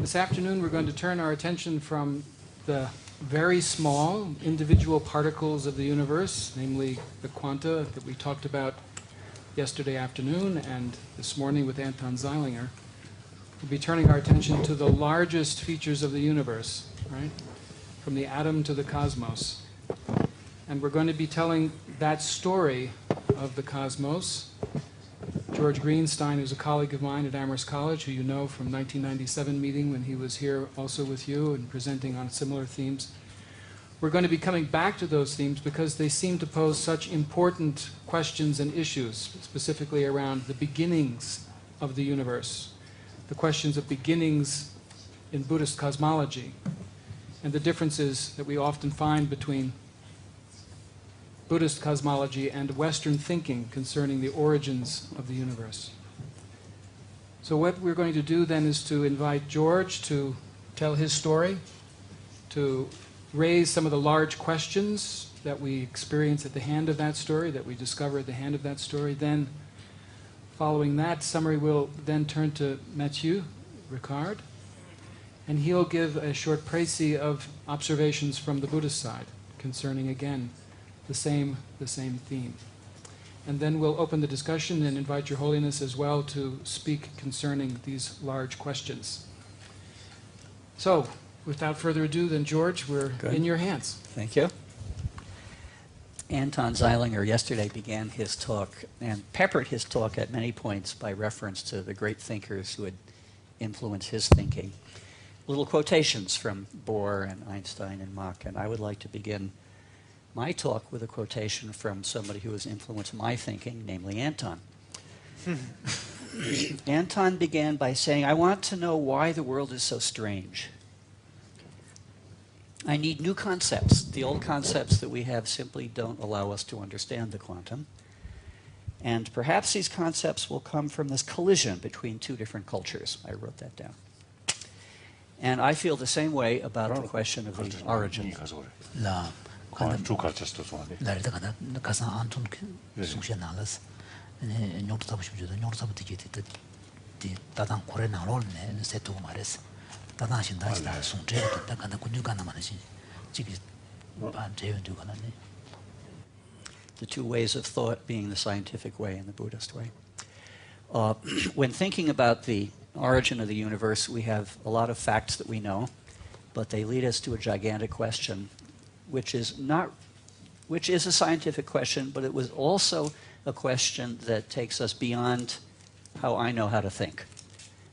This afternoon we're going to turn our attention from the very small individual particles of the universe, namely the quanta that we talked about yesterday afternoon and this morning with Anton Zeilinger. We'll be turning our attention to the largest features of the universe, right? From the atom to the cosmos. And we're going to be telling that story of the cosmos. George Greenstein, who's a colleague of mine at Amherst College, who you know from 1997 meeting when he was here also with you and presenting on similar themes. We're going to be coming back to those themes because they seem to pose such important questions and issues, specifically around the beginnings of the universe, the questions of beginnings in Buddhist cosmology, and the differences that we often find between Buddhist cosmology and Western thinking concerning the origins of the universe. So what we're going to do then is to invite George to tell his story, to raise some of the large questions that we experience at the hand of that story, that we discover at the hand of that story. Then, following that summary, we'll then turn to Mathieu Ricard, and he'll give a short précis of observations from the Buddhist side concerning, again, the same theme. And then we'll open the discussion and invite Your Holiness as well to speak concerning these large questions. So, without further ado, then George, we're in your hands. Thank you. Anton Zeilinger yesterday began his talk and peppered his talk at many points by reference to the great thinkers who had influenced his thinking. Little quotations from Bohr and Einstein and Mach, and I would like to begin my talk with a quotation from somebody who has influenced my thinking, namely Anton. Anton began by saying, "I want to know why the world is so strange. I need new concepts. The old concepts that we have simply don't allow us to understand the quantum. And perhaps these concepts will come from this collision between two different cultures." I wrote that down. And I feel the same way about the question of the origin. The two ways of thought being the scientific way and the Buddhist way. When thinking about the origin of the universe, we have a lot of facts that we know, but they lead us to a gigantic question, which is a scientific question, but it was also a question that takes us beyond how I know how to think.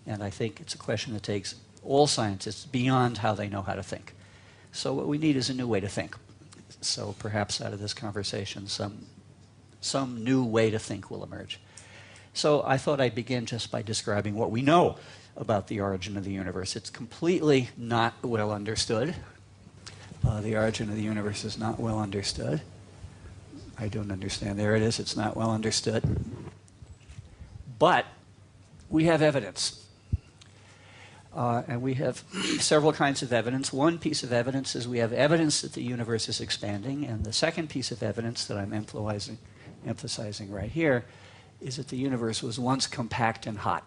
And I think it's a question that takes all scientists beyond how they know how to think. So what we need is a new way to think. So perhaps out of this conversation, some new way to think will emerge. So I thought I'd begin just by describing what we know about the origin of the universe. It's completely not well understood. The origin of the universe is not well understood. I don't understand. There it is. It's not well understood. But we have evidence. And we have several kinds of evidence. One piece of evidence is we have evidence that the universe is expanding. And the second piece of evidence that I'm emphasizing right here is that the universe was once compact and hot.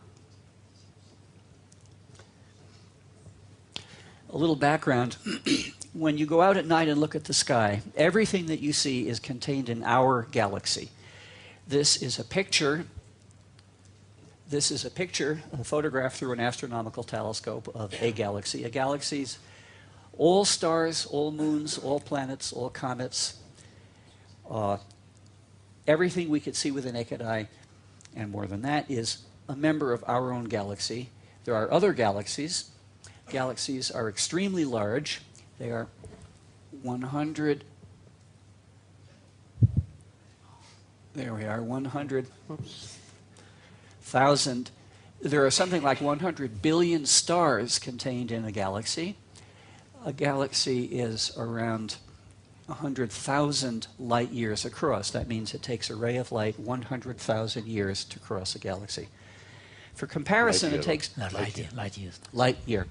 A little background. When you go out at night and look at the sky, everything that you see is contained in our galaxy. This is a picture, a photograph through an astronomical telescope of a galaxy. A galaxy's all stars, all moons, all planets, all comets, everything we could see with the naked eye, and more than that, is a member of our own galaxy. There are other galaxies. Galaxies are extremely large. They are 100,000. There are something like 100 billion stars contained in a galaxy. A galaxy is around 100,000 light years across. That means it takes a ray of light 100,000 years to cross a galaxy. For comparison, it takes light year.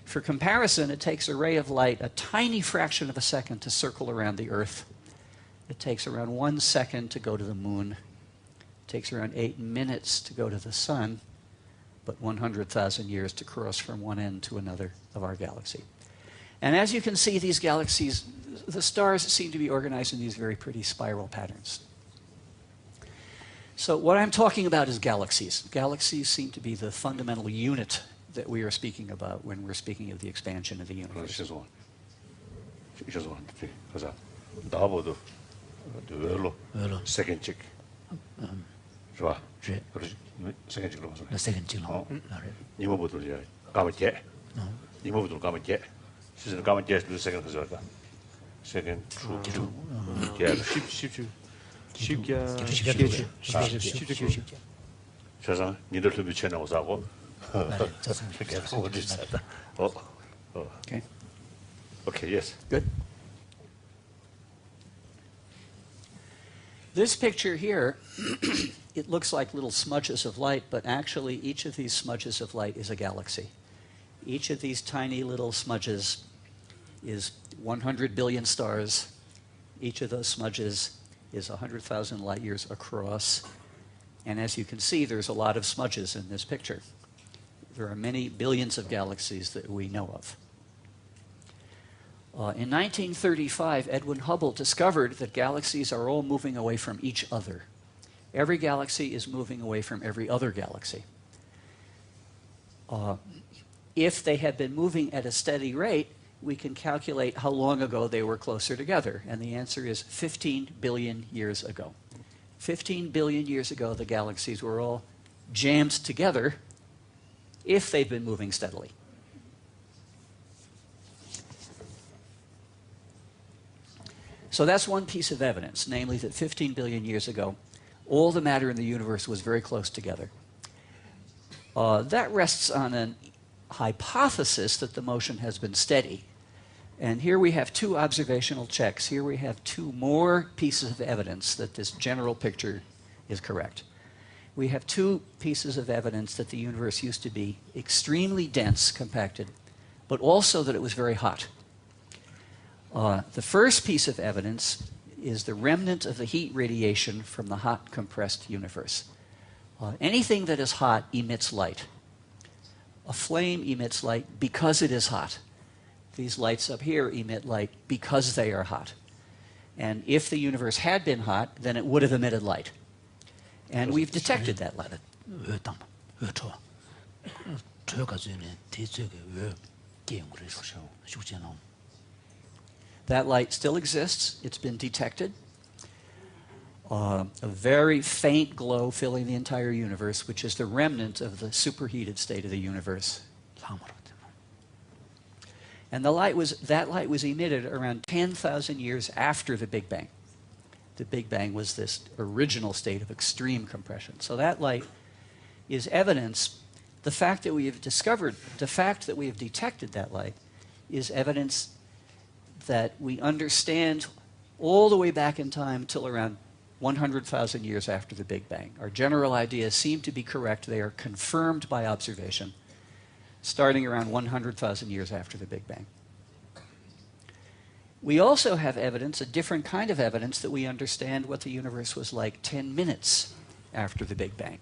For comparison, it takes a ray of light a tiny fraction of a second to circle around the Earth. It takes around 1 second to go to the moon. It takes around 8 minutes to go to the sun. but 100,000 years to cross from one end to another of our galaxy. And as you can see, these galaxies, the stars seem to be organized in these very pretty spiral patterns. So what I'm talking about is galaxies. Galaxies seem to be the fundamental unit that we are speaking about when we're speaking of the expansion of the universe. Second check. 좋아. second check. second check. 이모부터 이제 까맣게. 이모부터 까맣게. 시즌 까맣게 해서 second 가져가. second true. 야, 10 세상 니들 좀 미쳐나고 사고. Okay. Okay, yes. Good. This picture here, it looks like little smudges of light, but actually each of these smudges of light is a galaxy. Each of these tiny little smudges is 100 billion stars. Each of those smudges is 100,000 light years across. And as you can see, there's a lot of smudges in this picture. There are many billions of galaxies that we know of. In 1935, Edwin Hubble discovered that galaxies are all moving away from each other. Every galaxy is moving away from every other galaxy. If they had been moving at a steady rate, we can calculate how long ago they were closer together. And the answer is 15 billion years ago. 15 billion years ago, the galaxies were all jammed together if they've been moving steadily. So that's one piece of evidence, namely that 15 billion years ago, all the matter in the universe was very close together. That rests on a hypothesis that the motion has been steady. And here we have two observational checks. Here we have two more pieces of evidence that this general picture is correct. We have two pieces of evidence that the universe used to be extremely dense, compacted, but also that it was very hot. The first piece of evidence is the remnant of the heat radiation from the hot, compressed universe. Anything that is hot emits light. A flame emits light because it is hot. These lights up here emit light because they are hot. And if the universe had been hot, then it would have emitted light. And we've detected that light. That light still exists. It's been detected. A very faint glow filling the entire universe, which is the remnant of the superheated state of the universe. And that light was emitted around 10,000 years after the Big Bang. The Big Bang was this original state of extreme compression. So that light is evidence. The fact that we have detected that light is evidence that we understand all the way back in time till around 100,000 years after the Big Bang. Our general ideas seem to be correct. They are confirmed by observation, starting around 100,000 years after the Big Bang. We also have evidence, a different kind of evidence, that we understand what the universe was like 10 minutes after the Big Bang.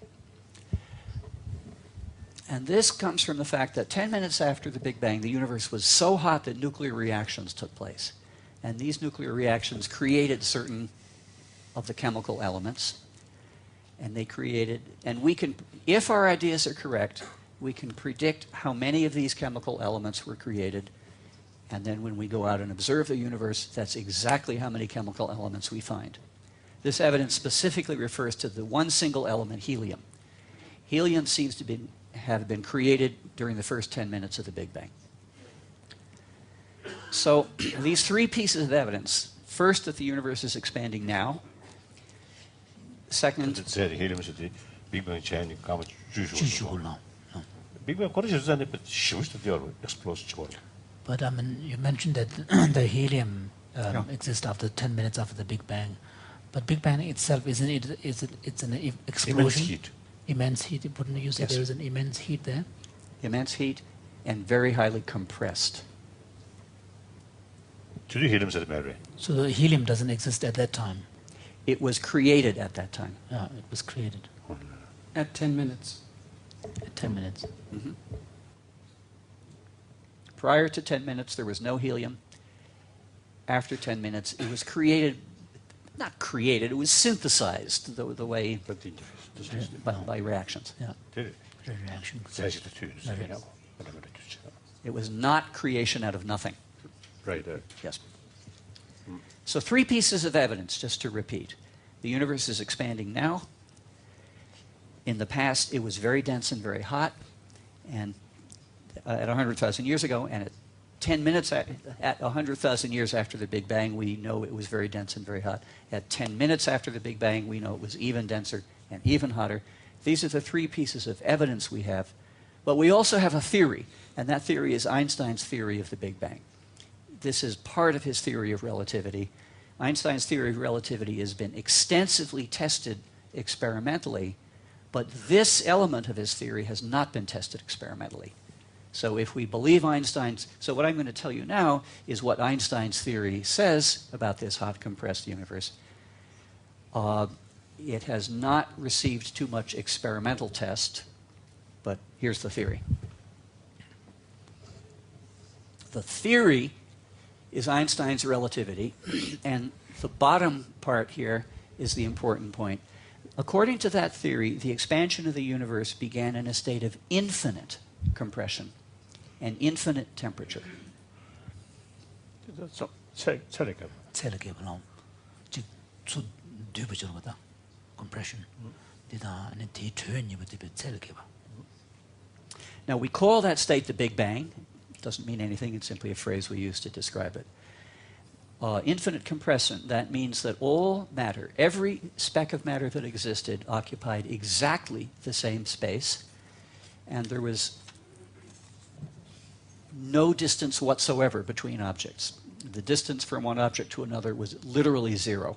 And this comes from the fact that 10 minutes after the Big Bang, the universe was so hot that nuclear reactions took place. And these nuclear reactions created certain of the chemical elements. And they created, and we can, if our ideas are correct, we can predict how many of these chemical elements were created. And then when we go out and observe the universe, that's exactly how many chemical elements we find. This evidence specifically refers to the one single element, helium. Helium seems to have been created during the first 10 minutes of the Big Bang. So these three pieces of evidence, first that the universe is expanding now, second, Big Bang Big Bang explode. But I mean, you mentioned that the helium exists after 10 minutes after the Big Bang. But Big Bang itself, isn't it? It's an explosion. Immense heat. Immense heat. Wouldn't you say Yes. there is an immense heat there? immense heat and very highly compressed. So the helium doesn't exist at that time. It was created at that time. Yeah, it was created. At 10 minutes. 10 minutes. Prior to 10 minutes, there was no helium. After 10 minutes, it was created, not created, it was synthesized the way 그것도 이제 뜻이 있어요. by reactions. Yeah. 되게 Reaction. 자식도 튀어주세요. Right. 그다음에 주죠. It was not creation out of nothing. Right. Yes. So 3 pieces of evidence, just to repeat. The universe is expanding now. In the past, it was very dense and very hot, and at 100,000 years ago, and at 10 minutes at 100,000 years after the Big Bang, we know it was very dense and very hot. At 10 minutes after the Big Bang, we know it was even denser and even hotter. These are the 3 pieces of evidence we have. But we also have a theory, and that theory is Einstein's theory of the Big Bang. This is part of his theory of relativity. Einstein's theory of relativity has been extensively tested experimentally, but this element of his theory has not been tested experimentally. So if we believe Einstein's... So what I'm going to tell you now is what Einstein's theory says about this hot compressed universe. It has not received too much experimental test, but here's the theory. The theory is Einstein's relativity, and the bottom part here is the important point. According to that theory, the expansion of the universe began in a state of infinite compression and infinite temperature. 그래서 차례가 셀게 බල럼 즉 뒤부처럼 거다. compression. 디다 아니 뒤 트웬이 버티베 셀게 봐. Now we call that state the Big Bang. It doesn't mean anything, it's simply a phrase we use to describe it. Infinite compression, that means that all matter, every speck of matter that existed occupied exactly the same space, and there was no distance whatsoever between objects. The distance from one object to another was literally 0.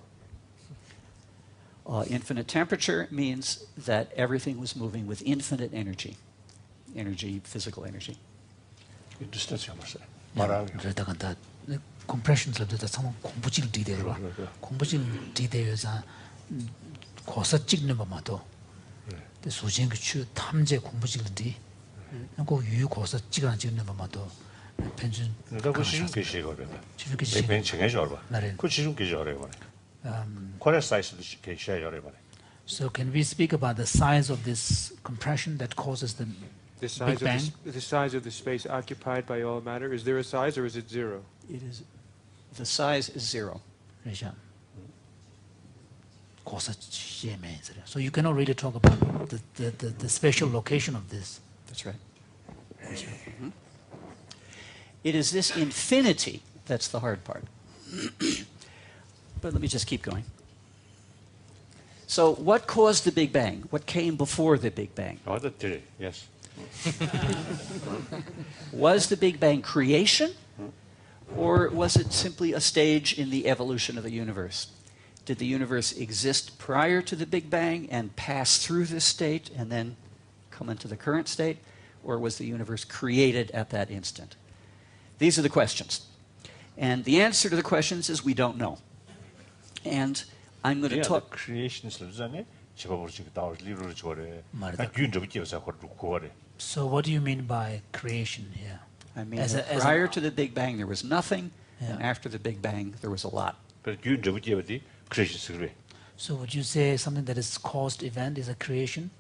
Infinite temperature means that everything was moving with infinite energy, physical energy. 디스턴스가 맞어요. 말하는 그러다가 다 compression을 다 상황 공부질 디데요. 공부질 디데요자 고사 찍는 것마도 그 수진 그 탐제 공부질 디 그 유 고사 찍는 것마도 펜션 그 지중 계시가 그래. 지중 계시 벤 정해져 봐. 나는 그 지중 계시 어려 봐. 코레 사이즈도 계시야 어려 봐. So can we speak about the size of this compression that causes the Big Bang? The size of the space occupied by all matter. Is there a size or is it 0? It is, the size is 0. So you cannot really talk about the spatial location of this. That's right. Mhm. It is this infinity that's the hard part. But let me just keep going. So what caused the Big Bang? What came before the Big Bang? 맞았지. Yes. Was the Big Bang creation? Or was it simply a stage in the evolution of the universe? Did the universe exist prior to the Big Bang and pass through this state and then come into the current state? Or was the universe created at that instant? These are the questions. And the answer to the questions is we don't know. And I'm going to talk... creation 전에 집어버리 지금 나올 리로를 줘래. 말이다. 균 좀 있어서 그거래. So what do you mean by creation here? I mean, As a- prior to the Big Bang, there was nothing, and Yeah. after the Big Bang, there was a lot. 그래서 균좀 있지 creation 그래. So would you say something that is caused event is a creation?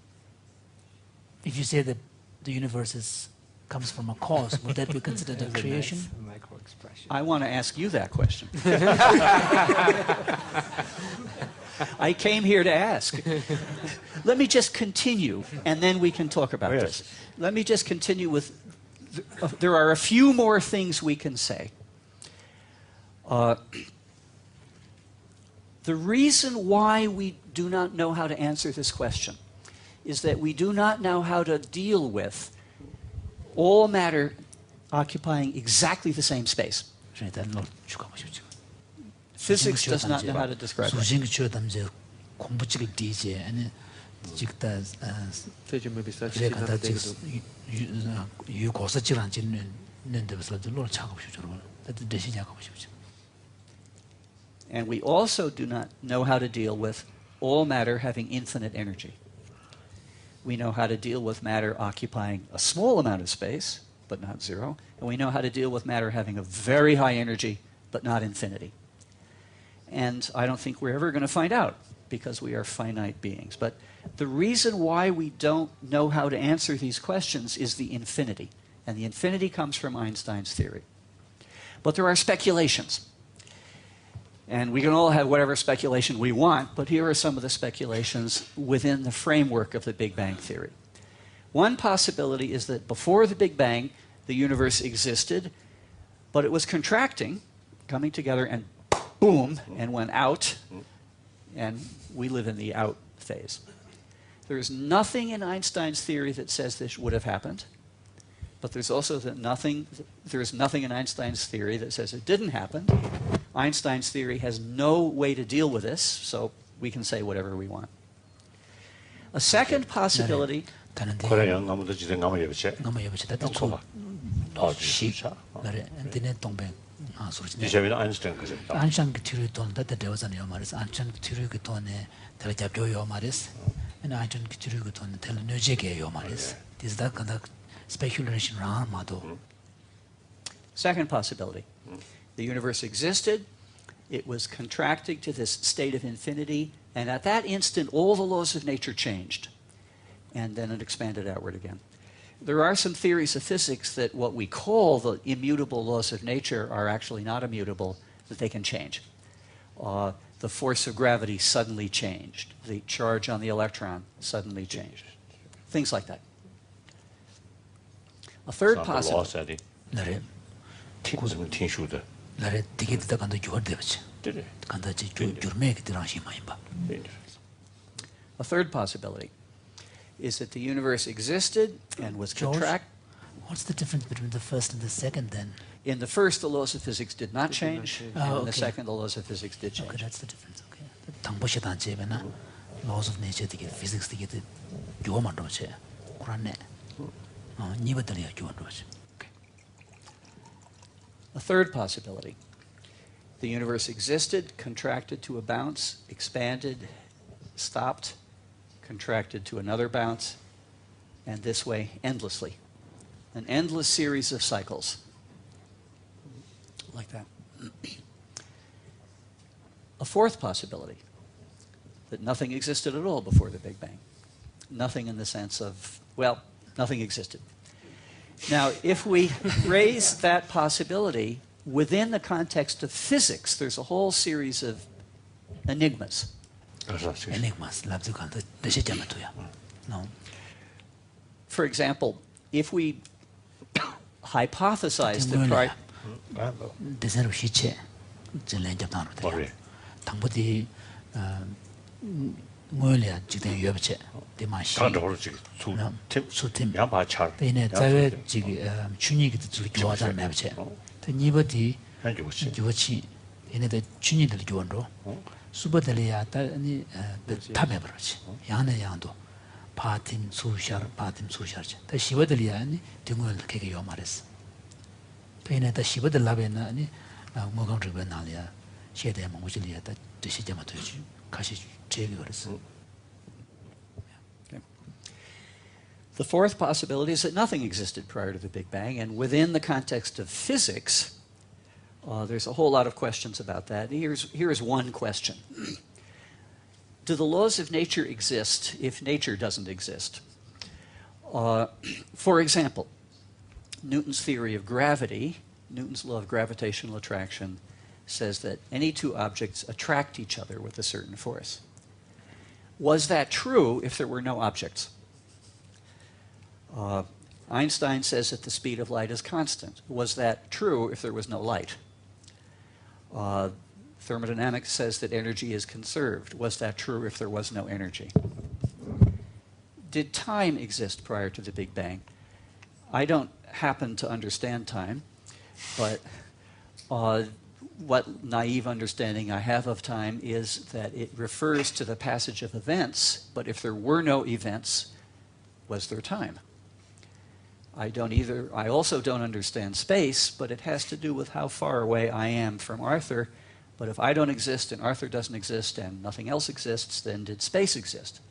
If you say that the universe comes from a cause, would that be considered a creation? Micro expression. I want to ask you that question. I came here to ask. Let me just continue, and then we can talk about Oh, yes. this. Let me just continue with... there are a few more things we can say. The reason why we do not know how to answer this question is that we do not know how to deal with all matter occupying exactly the same space. Physics does not know how to describe it. 수신 그 담제 공부직을 뒤제 아니 직다 Teacher maybe such 그래 간다 유 고사질 안 짓는 데서 놀 작업 싶죠. 대신 작업 싶죠. And we also do not know how to deal with all matter having infinite energy. We know how to deal with matter occupying a small amount of space, but not zero. And we know how to deal with matter having a very high energy, but not infinity. And I don't think we're ever going to find out, because we are finite beings. But the reason why we don't know how to answer these questions is the infinity. And the infinity comes from Einstein's theory. But there are speculations. And we can all have whatever speculation we want, but here are some of the speculations within the framework of the Big Bang theory. One possibility is that before the Big Bang, the universe existed, but it was contracting, coming together, and boom, and went out, and we live in the out phase. There is nothing in Einstein's theory that says this would have happened, but there's also nothing in Einstein's theory that says it didn't happen. Einstein's theory has no way to deal with this, so we can say whatever we want. A second possibility... 다른데 그래요. 아무도 지금 아무 예배체. 너무 예배치다 또 시. 그래. 근데 동백 아 소리지. 디제비는 아인슈타인 그랬다. 안창 티르 돈다 대ව잖아요 말이야. 안창 티르 그 돈에 될 잡혀요 말이야. and 안창 티르 그 돈에 될 뇌제게요 말이야. This is that kind of speculation around 마도. Second possibility. The universe existed, it was contracting to this state of infinity, and at that instant all the laws of nature changed. And then it expanded outward again. There are some theories of physics that what we call the immutable laws of nature are actually not immutable, that they can change. The force of gravity suddenly changed. The charge on the electron suddenly changed. Things like that. A third possibility. 나래 무슨 팅슈드. 나래 되게 듣다 간다 주어되지. 네. 간다지 주르메게 들어가시 많이 봐. A third possibility is that the universe existed and was contract. What's the difference between the first and the second then? In the first, the laws of physics did not change. Oh, And in okay. the second, the laws of physics did Okay, change. that's the difference. Okay. 당보시 단체면은 laws of nature 되게 physics 되게 주어만 도체. 그러네. 니버들이야 주어만 도체. A third possibility. The universe existed, contracted to a bounce, expanded, stopped, contracted to another bounce, and this way endlessly. An endless series of cycles. Like that. A fourth possibility, that nothing existed at all before the Big Bang. Nothing in the sense of, well, nothing existed. Now, if we raise that possibility within the context of physics, there's a whole series of enigmas. Enigmas, lab도 간다 대시자마도야. No. For example, if we hypothesize that 대세로 시체 전례 잡다는 거야. 당부디 뭐래야 지금 여버체 대마시. 다들 지금 수팀. 야바차. 근데 자외 지금 춘이기도 좋아하잖아 매버체. 니버디 좋지. 얘네들 춘이들 좋은로. 수버들이야 아니 탑에 버렸지. 양내 양도 파팀 수샤 파팀 수샤지. 다 시버들이야 아니 등을 그게 요 말했어. 얘네들 시버들 라베나 아니 뭐가 저거 나리야. 시대에 뭐지리야 다 드시자마 되지. 가시 제기 그랬어. The fourth possibility is that nothing existed prior to the Big Bang, and within the context of physics, there's a whole lot of questions about that. Here's one question. Do the laws of nature exist if nature doesn't exist? For example, Newton's theory of gravity, Newton's law of gravitational attraction, says that any two objects attract each other with a certain force. Was that true if there were no objects? Einstein says that the speed of light is constant. Was that true if there was no light? Thermodynamics says that energy is conserved. Was that true if there was no energy? Did time exist prior to the Big Bang? I don't happen to understand time, but what naive understanding I have of time is that it refers to the passage of events, but if there were no events, was there time? I also don't understand space, but it has to do with how far away I am from Arthur. But if I don't exist and Arthur doesn't exist and nothing else exists, then did space exist?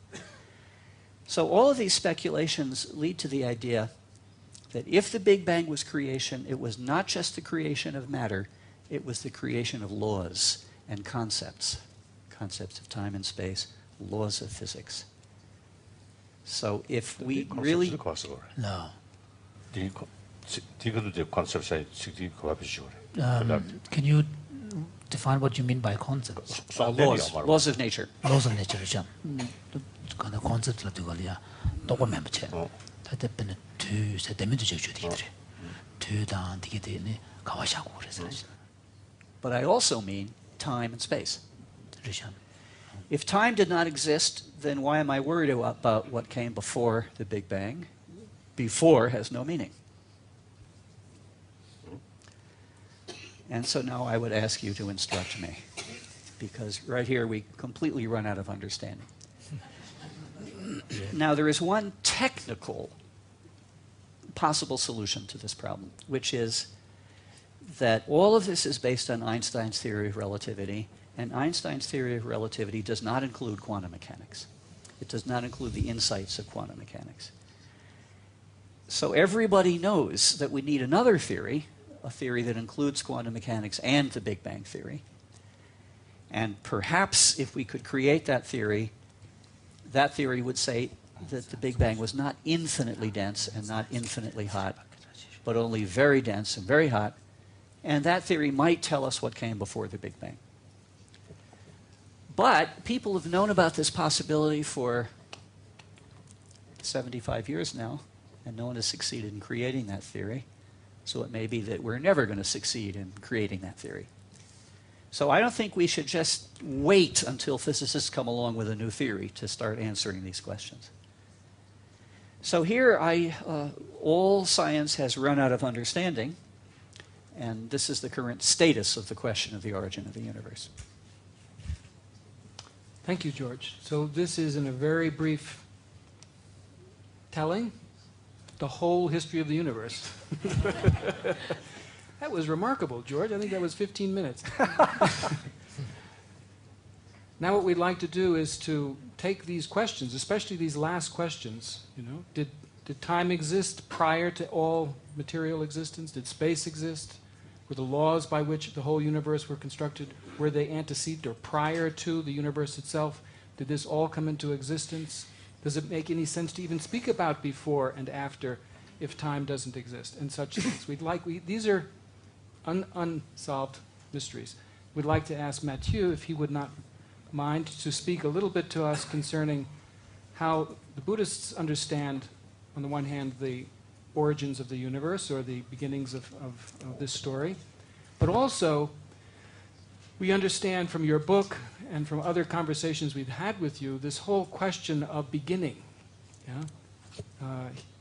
So all of these speculations lead to the idea that if the Big Bang was creation, it was not just the creation of matter, it was the creation of laws and concepts of time and space, laws of physics. So if we really... No. Can you define what you mean by concepts? Laws of nature. Laws of nature. Kind of concepts like the document. That depend to say the middle to down to get in Kawashaku. But I also mean time and space. If time did not exist, then why am I worried about what came before the Big Bang? Before has no meaning. And so now I would ask you to instruct me, because right here we completely run out of understanding. Now there is one technical possible solution to this problem, which is that all of this is based on Einstein's theory of relativity, and Einstein's theory of relativity does not include quantum mechanics. It does not include the insights of quantum mechanics. So everybody knows that we need another theory, a theory that includes quantum mechanics and the Big Bang theory. And perhaps if we could create that theory would say that the Big Bang was not infinitely dense and not infinitely hot, but only very dense and very hot. And that theory might tell us what came before the Big Bang. But people have known about this possibility for 75 years now, and no one has succeeded in creating that theory. So it may be that we're never going to succeed in creating that theory. So I don't think we should just wait until physicists come along with a new theory to start answering these questions. So here all science has run out of understanding, and this is the current status of the question of the origin of the universe. Thank you, George. So this is, in a very brief telling, the whole history of the universe. That was remarkable, George. I think that was 15 minutes. Now what we'd like to do is to take these questions, especially these last questions. Did time exist prior to all material existence? Did space exist? Were the laws by which the whole universe were constructed, were they antecedent or prior to the universe itself? Did this all come into existence? Does it make any sense to even speak about before and after if time doesn't exist and such things? These are unsolved mysteries. We'd like to ask Mathieu if he would not mind to speak a little bit to us concerning how the Buddhists understand, on the one hand, the origins of the universe or the beginnings of this story, but also we understand from your book and from other conversations we've had with you this whole question of beginning.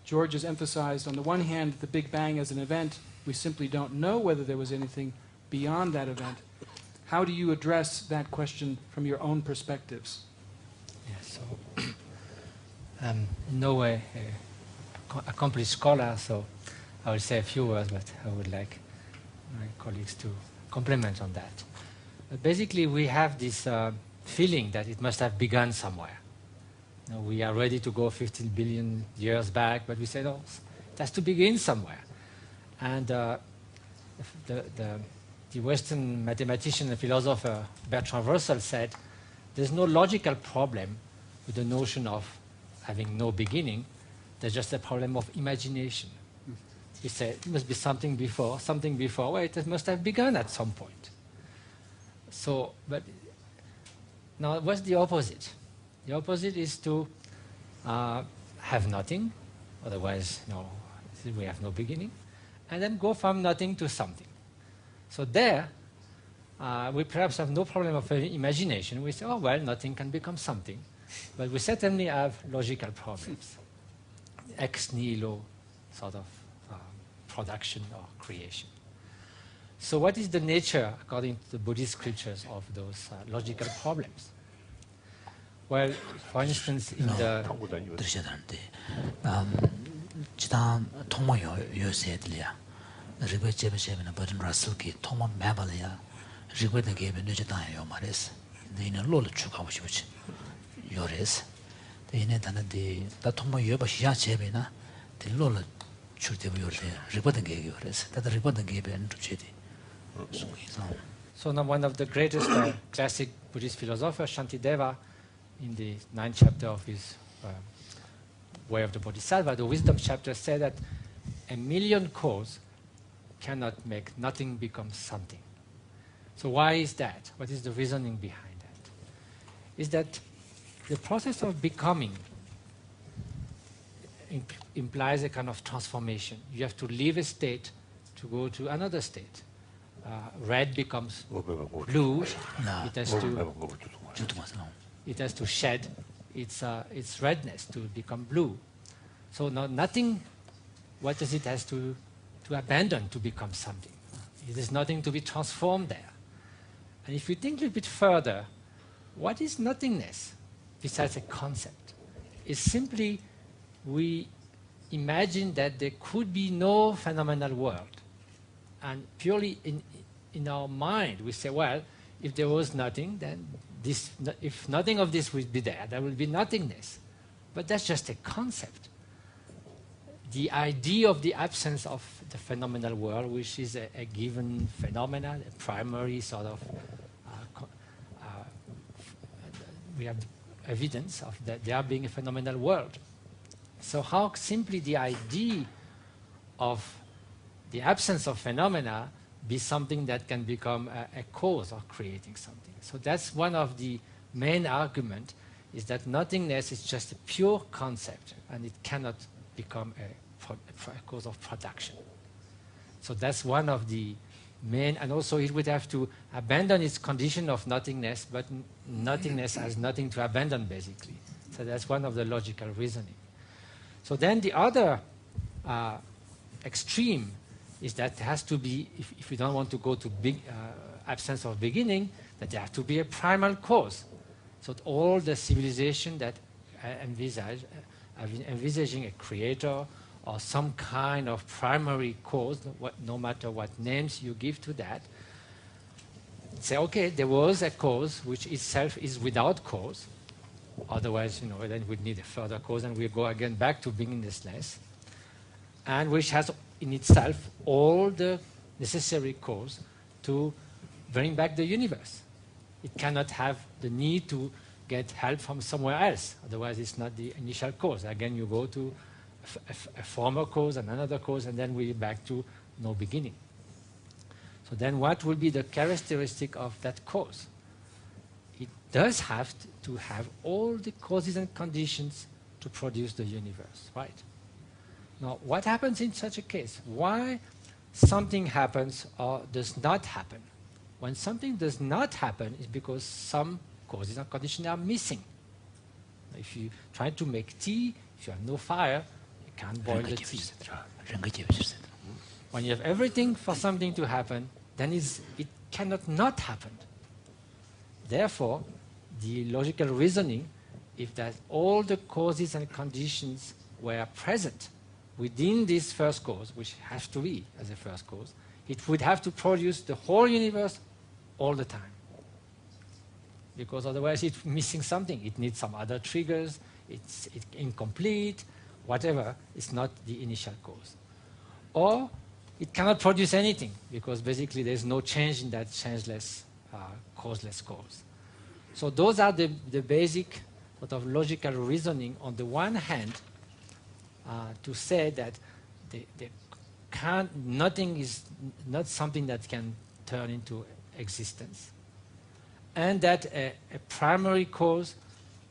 George has emphasized, on the one hand, the Big Bang as an event. We simply don't know whether there was anything beyond that event. How do you address that question from your own perspectives? Yes, so no way accomplished scholar, so I will say a few words, but I would like my colleagues to comment on that. But basically, we have this feeling that it must have begun somewhere. We are ready to go 15 billion years back, but we say, no, it has to begin somewhere. And the Western mathematician and philosopher Bertrand Russell said, there's no logical problem with the notion of having no beginning. There's just a problem of imagination. He said, it must be something before. Well, it must have begun at some point. So, but now what's the opposite? The opposite is to have nothing, otherwise, we have no beginning, and then go from nothing to something. So there, we perhaps have no problem of imagination. We say, oh, well, nothing can become something. But we certainly have logical problems. Ex nihilo sort of production or creation. So what is the nature, according to the Buddhist scriptures, of those logical problems? Well, for instance, in the... 지단 통모 요새들이야. 리베 제베제베나 버든 라슬기 통모 매발이야. 리베는 게베 늦었다요 말했어. 너희는 롤을 추가하고 싶지. 요레스. 얘네 다는데 다 통모 여바 시야 제베나 딜로라 출대부 요래 리버던 게 그래서 다들 리버던 게 배는 주제디 So now one of the greatest classic Buddhist philosophers, Shantideva, in the 9th chapter of his Way of the Bodhisattva, the wisdom chapter, said that a million causes cannot make nothing become something. So why is that? What is the reasoning behind that? Is that the process of becoming implies a kind of transformation. You have to leave a state to go to another state. Red becomes blue. It has to shed its redness to become blue. So now nothing, what does it has to abandon to become something? There's nothing to be transformed there. And if you think a little bit further, what is nothingness besides a concept? It's simply we imagine that there could be no phenomenal world. And purely in our mind, we say, well, if there was nothing, then if nothing of this would be there, there will be nothingness. But that's just a concept. The idea of the absence of the phenomenal world, which is a given phenomenon, a primary sort of, we have evidence of that there being a phenomenal world. So how simply the idea of the absence of phenomena be something that can become a cause of creating something? So that's one of the main arguments, is that nothingness is just a pure concept and it cannot become a cause of production. So that's one of the main, and also it would have to abandon its condition of nothingness, but nothingness has nothing to abandon basically. So that's one of the logical reasoning. So then the other extreme is that there has to be, if you don't want to go to big absence of beginning, that there has to be a primal cause. So all the civilization that envisaging a creator or some kind of primary cause, no matter what names you give to that, say, okay, there was a cause which itself is without cause. Otherwise, then we'd need a further cause, and we go again back to beginninglessness, and which has in itself all the necessary cause to bring back the universe. It cannot have the need to get help from somewhere else. Otherwise, it's not the initial cause. Again, you go to a former cause and another cause, and then we're back to no beginning. So then what will be the characteristic of that cause? It does have to have all the causes and conditions to produce the universe, right? Now, what happens in such a case? Why something happens or does not happen? When something does not happen, it's because some causes and conditions are missing. If you try to make tea, if you have no fire, you can't boil the tea. When you have everything for something to happen, then it cannot not happen. Therefore, the logical reasoning, if that all the causes and conditions were present within this first cause, which has to be as a first cause, it would have to produce the whole universe all the time. Because otherwise it's missing something. It needs some other triggers, it's incomplete, whatever, it's not the initial cause. Or it cannot produce anything, because basically there's no change in that changeless, causeless cause. So those are the basic sort of logical reasoning on the one hand, to say that nothing is not something that can turn into existence. And that a primary cause,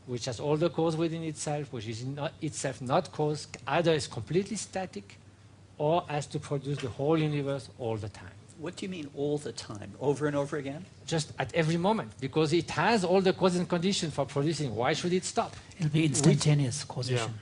which has all the cause within itself, which is not itself not cause, either is completely static or has to produce the whole universe all the time. What do you mean all the time? Over and over again? Just at every moment, because it has all the causes and conditions for producing. Why should it stop? It'll be instantaneous causation.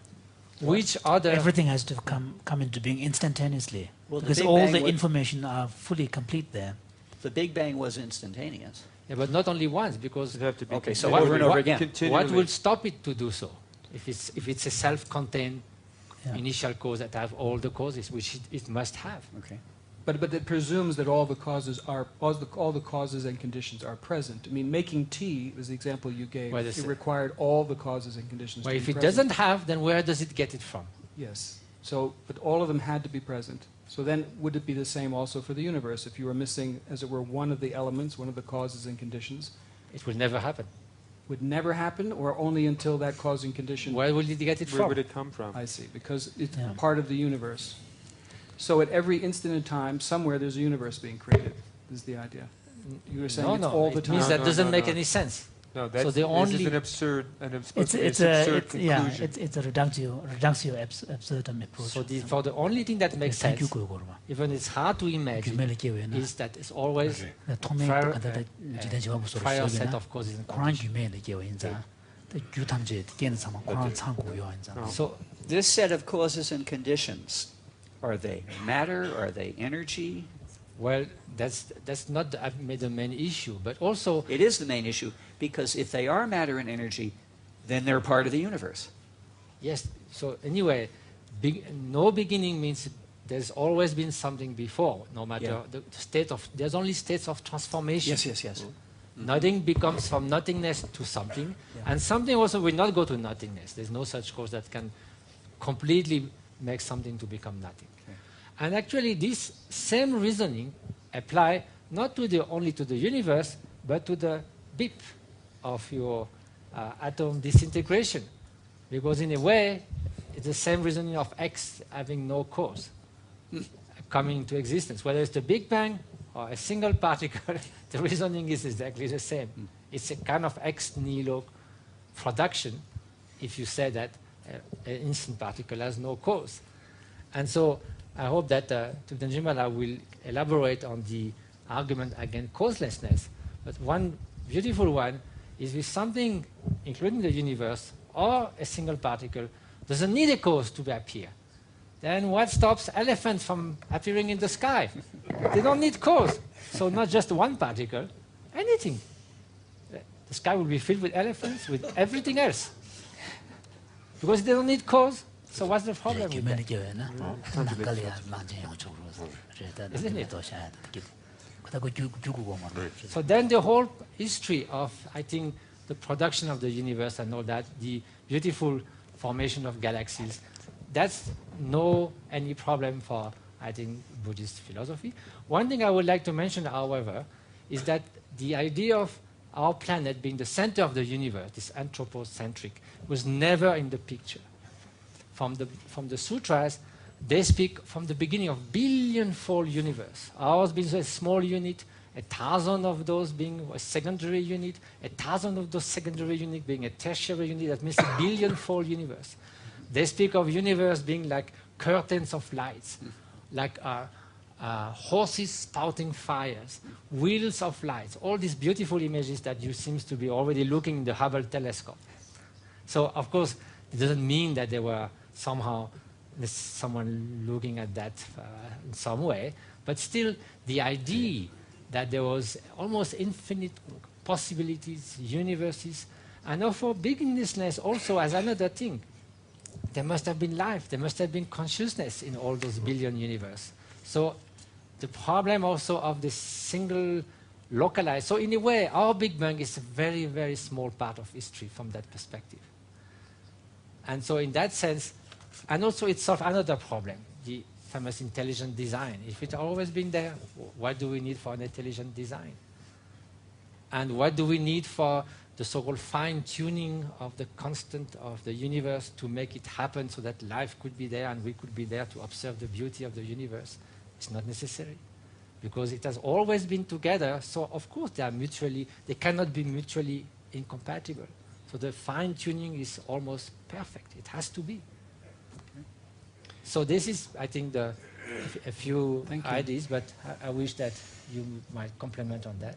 Which other... Everything has to come into being instantaneously. Well, because all the information are fully complete there. The Big Bang was instantaneous. Yeah, but not only once, because... It have to be okay, so over and over again. What will stop it to do so? If it's a self-contained initial cause that have all the causes, which it must have. Okay. But it presumes that all the causes and conditions are present. I mean, making tea was the example you gave. Well, It required all the causes and conditions Well, to if be it present. doesn't have, then where does it get it from? Yes. So, but all of them had to be present. So then, would it be the same also for the universe? If you were missing, as it were, one of the elements, one of the causes and conditions, It will never happen. would never happen, or only until that causing condition? Where will it get it Where from? would it come from? I see, because it's Yeah. part of the universe. So at every instant in time, somewhere there's a universe being created, is the idea. You were saying No, it's no. all the It means time. that No, doesn't no, make no. any sense. No, that's the this only- is an absurd It's absurd a yeah, conclusion. it's a reductio absurdum approach. So for the only thing that makes sense, 교육고요거로 even it's hard to imagine, 규명을 기회나 is that it's always 통행 prior- 간다다 지대지와 부서로 prior set 쓰기나 of causes and 코란 conditions. 규명을 기회 인자 규탐제 깨는 상황 코란 창고요 인자 So this set of causes and conditions, are they matter? Are they energy? Well, that's not the main issue, but also It is the main issue, because if they are matter and energy, then they're part of the universe. yes. So anyway, no beginning means there's always been something before. No matter Yeah. the state of, there's only states of transformation. Yes. Nothing becomes from nothingness to something, Yeah. and something also will not go to nothingness. There's no such cause that can completely make something to become nothing. Okay. And actually, this same reasoning apply not to only to the universe, but to the beep of your atom disintegration, because in a way, it's the same reasoning of X having no cause coming into existence, whether it's the Big Bang or a single particle. The reasoning is exactly the same. It's a kind of ex nihilo production if you say that an instant particle has no cause. And so I hope that Tugdanjimala will elaborate on the argument against causelessness. But one beautiful one is with something, including the universe or a single particle, doesn't need a cause to appear. Then what stops elephants from appearing in the sky? They don't need cause. So not just one particle, anything. The sky will be filled with elephants, with everything else. Because they don't need cause. So what's the problem with 규명을 that? 기회나 나갈이야 만전 영적으로 Isn't it? 또 샤야 되 그다고 규구고 뭐 So then the whole history of, I think, the production of the universe and all that, the beautiful formation of galaxies, that's no any problem for, I think, Buddhist philosophy. One thing I would like to mention, however, is that the idea of our planet being the center of the universe, this anthropocentric, was never in the picture. From the sutras, they speak from the beginning of billion-fold universe. Ours being a small unit, 1,000 of those being a secondary unit, 1,000 of those secondary units being a tertiary unit. That means a billion-fold universe. They speak of universe being like curtains of lights, like horses spouting fires, wheels of lights, all these beautiful images that you seem to be already looking in the Hubble telescope. So, of course, it doesn't mean that there were somehow someone looking at that in some way, but still the idea that there was almost infinite possibilities, universes, and also beginninglessness also as another thing. There must have been life, there must have been consciousness in all those billion universes. So the problem also of this single localized, so in a way our Big Bang is a very, very small part of history from that perspective. And so in that sense, and also it solves another problem, the famous intelligent design. If it's always been there, what do we need for an intelligent design? And what do we need for the so-called fine-tuning of the constant of the universe to make it happen so that life could be there and we could be there to observe the beauty of the universe? It's not necessary, because it has always been together, so of course they cannot be mutually incompatible. So the fine-tuning is almost perfect. It has to be. So this is, I think, a few ideas, but I wish that you might comment on that.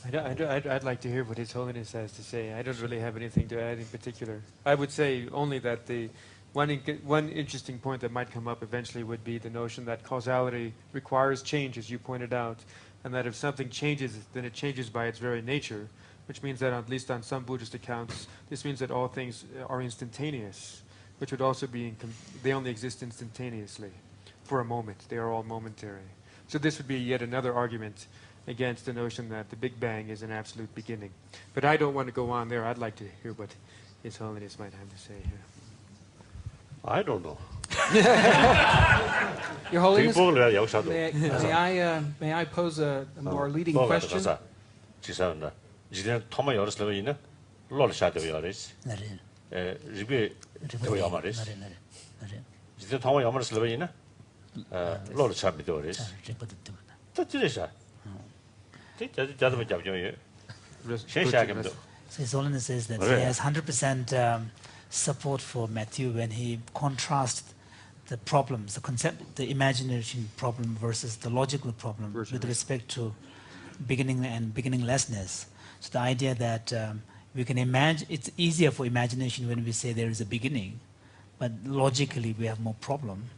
I'd like to hear what His Holiness has to say. I don't really have anything to add in particular. I would say only that the one interesting point that might come up eventually would be the notion that causality requires change, as you pointed out, and that if something changes, then it changes by its very nature, which means that, at least on some Buddhist accounts, this means that all things are instantaneous, which would also be, they only exist instantaneously. for a moment. They are all momentary. So this would be yet another argument against the notion that the Big Bang is an absolute beginning. But I don't want to go on there. I'd like to hear what His Holiness might have to say here. I don't know. Your Holiness, 딩봉을 역사도. may I pose a more leading question? 지사나 지난 토마 열었을 때는 롤 샤도 열었지. 나린. 리뷰 더 야마레스. 나린. 지난 토마 야마랬을 때는 롤 샤비도 열었지. 리포트도. 또 지레샤. 자도 잡죠. 셰샤게도. So His Holiness says that he has 100% support for Matthew when he contrasts the problems, the concept, the imagination problem versus the logical problem with respect to beginning and beginninglessness. So the idea that we can imagine, it's easier for imagination when we say there is a beginning, but logically we have more problem.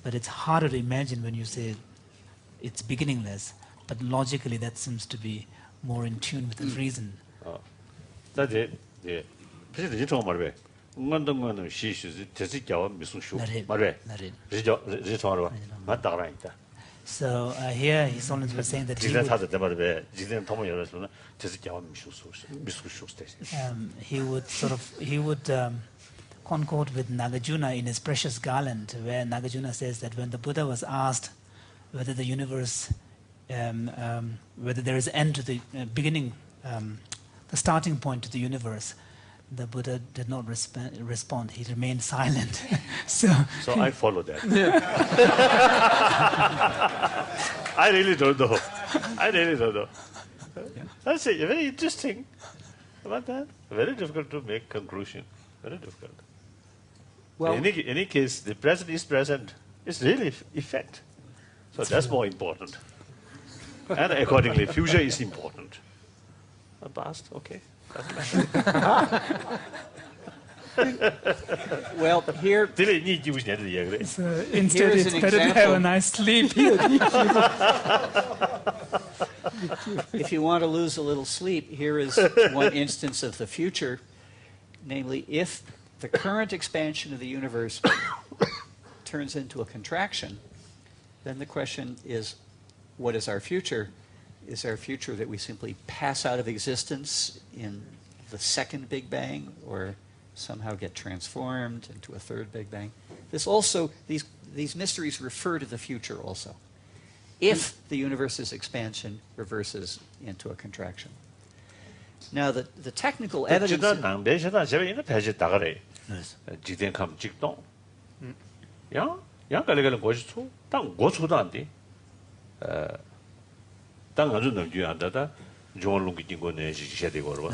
But it's harder to imagine when you say it's beginningless, but logically that seems to be more in tune with the reason. 다들 예. 그래서 이제 좀 말해. 응원동은 시슈즈 대식자와 미술쇼 말해. 그죠? 이제 좀 말해. 맞다라 있다. So here His Holiness was saying that 지난 사도 때 말해. 지난 통을 열어서는 대식자와 미술쇼 he would concord with Nagarjuna in his precious garland, where Nagarjuna says that when the Buddha was asked whether the universe, whether there is end to the beginning, the starting point to the universe, the Buddha did not respond. He remained silent. So I follow that. I really don't know. That's very interesting about that. Very difficult to make conclusion. Very difficult. Well, in any case, the present is present. It's really effect. So that's more important. And accordingly, future is important. Past, okay. Well, here, instead Here's it's an better to have a example. nice sleep. if you want to lose a little sleep, here is one instance of the future, namely, if the current expansion of the universe turns into a contraction, then the question is, what is our future? Is our future that we simply pass out of existence in the second Big Bang, or somehow get transformed into a third Big Bang? This also, these mysteries refer to the future also, if the universe's expansion reverses into a contraction. Now, the technical evidence... 땅 아주 넘겨 안다다 조원롱 기진 거네 지셔야 되고 그러고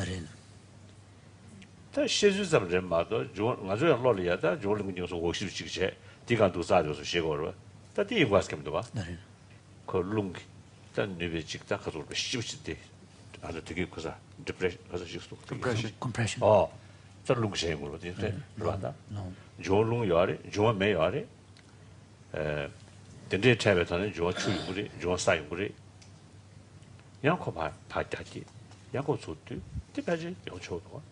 다 시주자들 마도 조 아주 열로리야다 조원롱 기진서 50씩 디간도 싸줘서 쉬고 그러고 다 디과스캠도 봐 그 단 네베 직다 가서 시주시대 아주 되게 커서 디프레션 가서 식도 Compression. 저 룽세인 거로 되는데 그러다 조원롱 요아래 조원 매 요아래 된데 차베서는 조 추이물이 조 사이물이 양코 바다지 양코 소트 티까지 요초도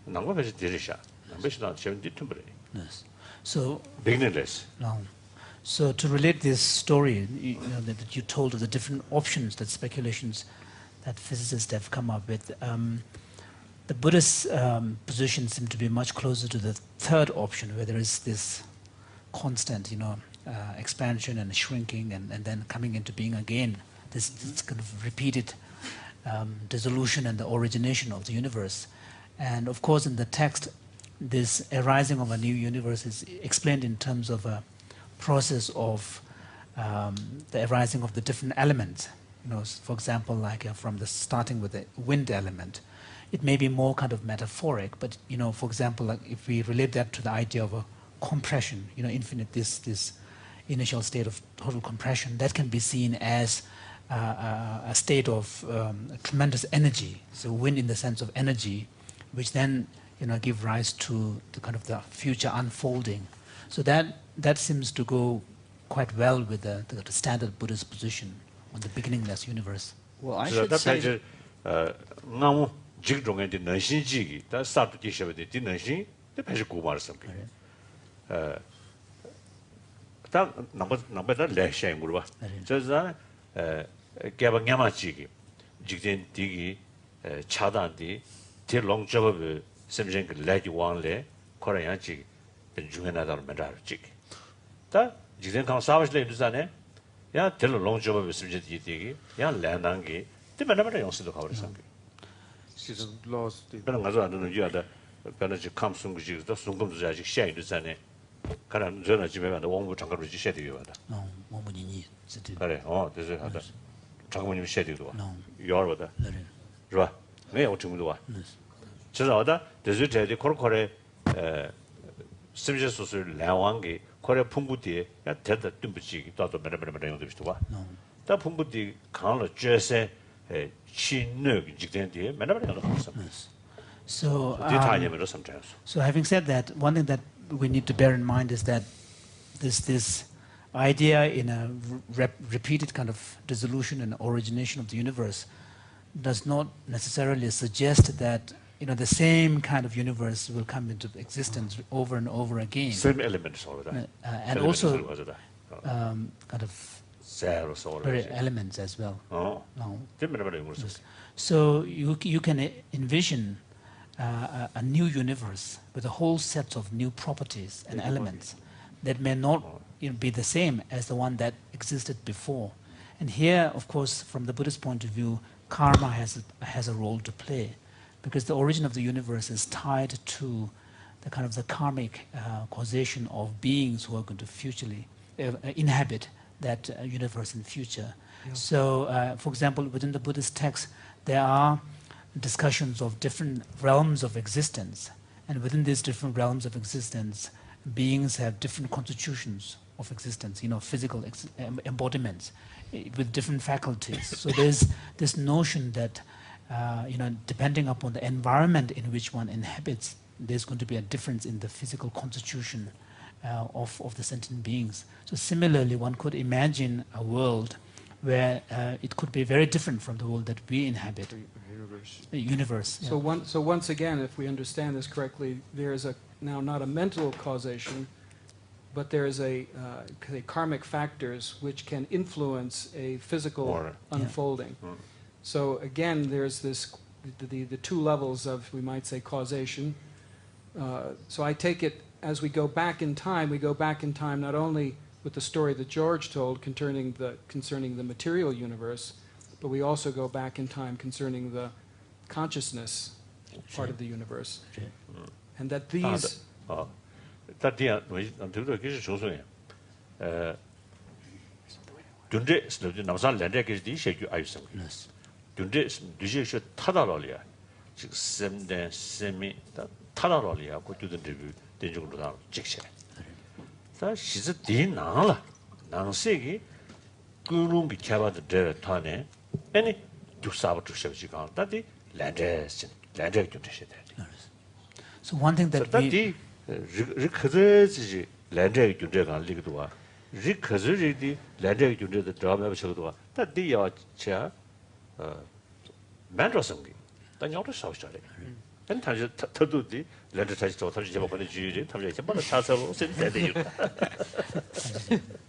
남고 배지 데리샤 남배시다 재밌는 뒤tumbre. Yes. So beginningless. no. So to relate this story, that you told of the different options, that speculations that physicists have come up with, the Buddhist position seems to be much closer to the third option, where there is this constant, expansion and shrinking, and then coming into being again. This kind of repeated dissolution and the origination of the universe. And of course, in the text, this arising of a new universe is explained in terms of a process of the arising of the different elements. For example, like from the starting with the wind element, it may be more kind of metaphoric. But for example, like if we relate that to the idea of a compression, infinite this initial state of total compression, that can be seen as a state of tremendous energy. So wind in the sense of energy, which then give rise to the kind of the future unfolding. So that seems to go quite well with the standard Buddhist position on the beginningless universe. Well, I should say... 나무 직종의 능신지기 다 스타트 기셔베디 능신 때 배지 고마르 섬기. 다 남바다 레샤인 거 봐. 저자 개발 냐마지기 직전 디기 차단디 제 롱저브 심진 그 레지 왕래 코리아지 중요하다는 말을 직. 다 직전 강 사업실에 있잖아요. 야 될 롱저브 심진 디기 야 랜단기 때문에 영수도 가버렸어. Season laws. 그런 가서 안 되는 주야다. 변하지 감송구지도 송금도 아직 시야이 되잖아요. 가는 전화 집에 가서 원부 장관으로 지셔야 되요 받아. 뭐뭐니 저도 그래. 그래서 하다. 장관님 시야 되도 와. No. 요르다. 네. 좋아. 왜 어쩌면도 와. 저러다 대주 제대 코르코레 심지 소설 라왕기 코레 풍부디 야 대다 뜸부지 또도 매매매 용도 비슷 와. 다 풍부디 강을 쬐세 치능 직전디 매매매 용도 없어. So, 디타임으로 sometimes. so having said that, one thing that we need to bear in mind is that this idea in a repeated kind of dissolution and origination of the universe does not necessarily suggest that the same kind of universe will come into existence over and over again. Same elements all that. And also kind of zero solar. very elements as well. No. 매매매 용도. So you can envision a new universe with a whole set of new properties and elements that may not be the same as the one that existed before. And here, of course, from the Buddhist point of view, karma has a role to play, because the origin of the universe is tied to the kind of the karmic causation of beings who are going to futurely inhabit that universe in future. Yeah. So, for example, within the Buddhist text, there are discussions of different realms of existence, and within these different realms of existence, beings have different constitutions of existence, physical embodiments with different faculties. So there's this notion that, depending upon the environment in which one inhabits, there's going to be a difference in the physical constitution of the sentient beings. So similarly, one could imagine a world where it could be very different from the world that we inhabit. Universe. So once again, if we understand this correctly, there is now not a mental causation, but there is a karmic factors which can influence a physical unfolding. Yeah. So again, there's the two levels of, we might say, causation. So I take it as we go back in time not only with the story that George told concerning the material universe, but we also go back in time concerning the consciousness part of the universe. And that these... 다디야 남들도 계속 조소해. dunde 남산 랜드 계시디 셰규 아이성. dunde 디제셔 타다로리아. 즉 셈데 세미 타다로리아 고투든데 된적으로 다 직세. 다 시즈 디나라. 나세기 그룬기 캐바드 데 타네. 아니 두사부터 셰지가 다디 랜드 준대셔 돼. So one thing that we 리커즈지 랜드의 존재가 알리기도 와. 리커즈지 랜드의 존재도 드라마에 쳐도 와. 다디야 차 만들었음기. 단역도 사오셔야 돼. 벤타지 터도디 랜드 타지 또 타지 제법 거는 주의지. 타지 제법 차서 센데 돼요.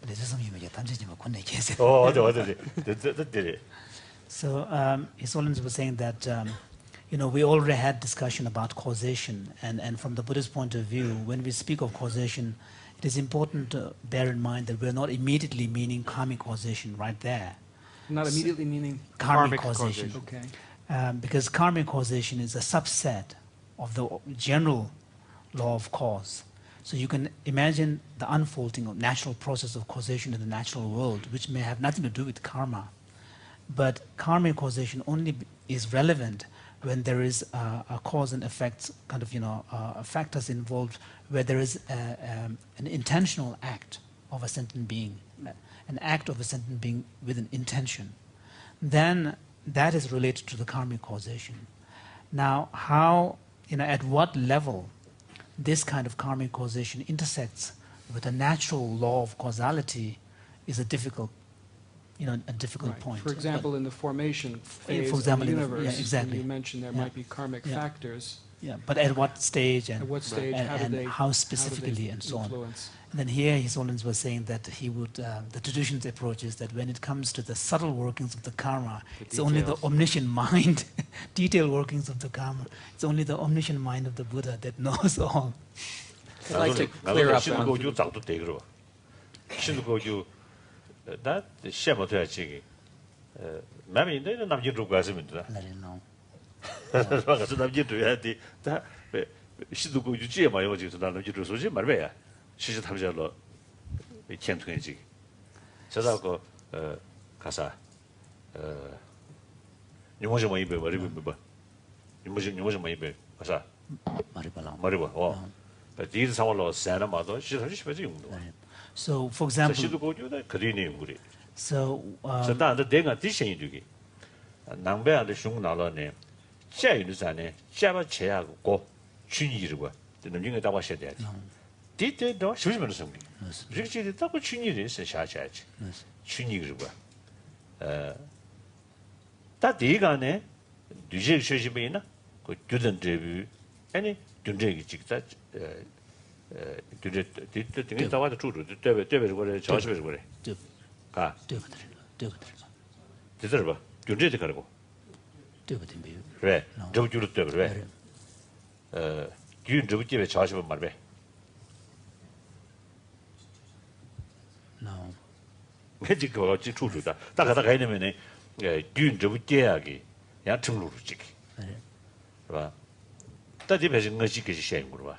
레저성이면 단지지만 권내 계세요. 네. So His Holiness was saying that we already had discussion about causation, and from the Buddhist point of view, when we speak of causation, it is important to bear in mind that we're not immediately meaning karmic causation right there. Not immediately meaning karmic causation. Okay. Because karmic causation is a subset of the general law of cause. So you can imagine the unfolding of natural process of causation in the natural world, which may have nothing to do with karma. But karmic causation only is relevant when there is a cause and effects kind of factors involved, where there is an intentional act of a sentient being, an act of a sentient being with an intention, then that is related to the karmic causation. Now, how, at what level this kind of karmic causation intersects with the natural law of causality is a difficult a difficult Right. point. For example, in the formation phase for example, of the in the- universe, yeah, exactly. you mentioned there Yeah. might be karmic Yeah. factors. But at what stage and At what stage, and, how do and they, how how specifically do they and so on. influence? And then here His Holiness was saying that he would, the tradition's approach is that when it comes to the subtle workings of the karma, it's only the omniscient mind, detailed workings of the karma, it's only the omniscient mind of the Buddha that knows all. I'd like to clear up 신도 on 고주 장도 되그러. 신도 고주 나 시험 어떻게 하지? 남이 있는 남진 쪽 가시면 돼. Let him know. 가서 남진 쪽 해야 돼. 다 신도 고주 지에 마요 지서 남진 쪽 소지 말배야. 시시 탐자로 kentucky. 저자고 가사 니모지 뭐 입에 머리 뭐 니모지 뭐 입에 가사 머리봐. 디스 상황로 세나마도 시설이 싶어지 용도. So, for example, 시도 고주다 그리니 우리. so 저다한테 내가 디션이 되기. 남배한테 슝나로네. 자유는산에 자바 제하고 춘이르고 남중에 다 와셔야 돼. 디테도 조심하는 성미. 직진이 딱 춘이를 샤샤지. 춘이르고. 다 대간에 뒤제 쇼지베이나 그 교전 데뷔 아니 준제기 직다 뒤제 뒤에 다 와도 주로 대배 그래 저시베 그래. 가. 대들 봐. 준제도 가고. 그래. 저 주로 때 그래. 균 저기 집에 저시베 말배. no. 매직 그거 지 주주다. 딱 가다 가야 되면은 균 저기 깨야기. 야 등로로 찍기. 봐. 따지 배진 것이 그지 시행 거 봐.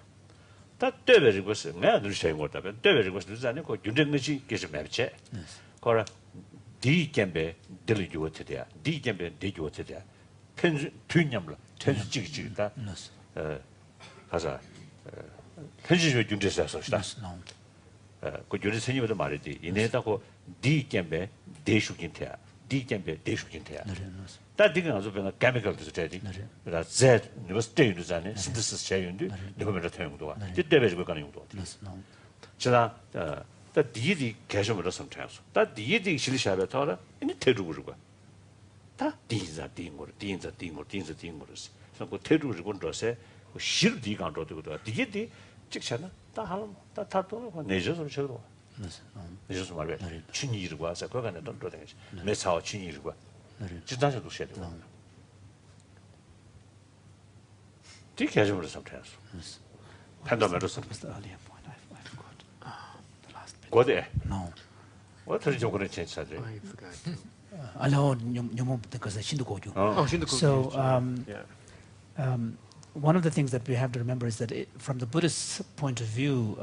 다 때베지 것은 내가 늘 시행 거다. 때베지 것은 아니 그 균전 것이 계속 맵체. 거라 디 캠베 들리고 어때야. 디 캠베 되고 어때야. 펜 튜냠로. 텐스 찍찍다. 가자. 현실적인 균제에서 썼다. 그 요리 선임도 말이지. 이내다고 디 캠베 대슈긴태야. 디 캠베 대슈긴태야. 다 디가 가서 배가 케미컬도 되지. 그러니까 Z 뉴스테이도 자네. 신데시스 제윤도 너무나 태용도와. 뒤때베지 그 가는 용도. 제가 다 디디 개심으로 선택해서. 다 디디 실시하려 타라. 이제 태루고 다 디자 딩고. 그래서 그 태루고 건도세 그 실디 간도도 디디 직잖아. 다 하는 다 타도 내줘서 저도. 내줘서 말해. 춘이르고 와서 그거 간에 돈 되지. 매사와 춘이르고. 지단서도 써야 돼. 뒤 개점으로 선택해서. 판단으로 선택했어. 고대. No. 어떻게 좀 그런 체크하지? I forgot. Allow nyomo because shindu goju. Oh, Shinto So, yeah. one of the things that we have to remember is that from the Buddhist point of view,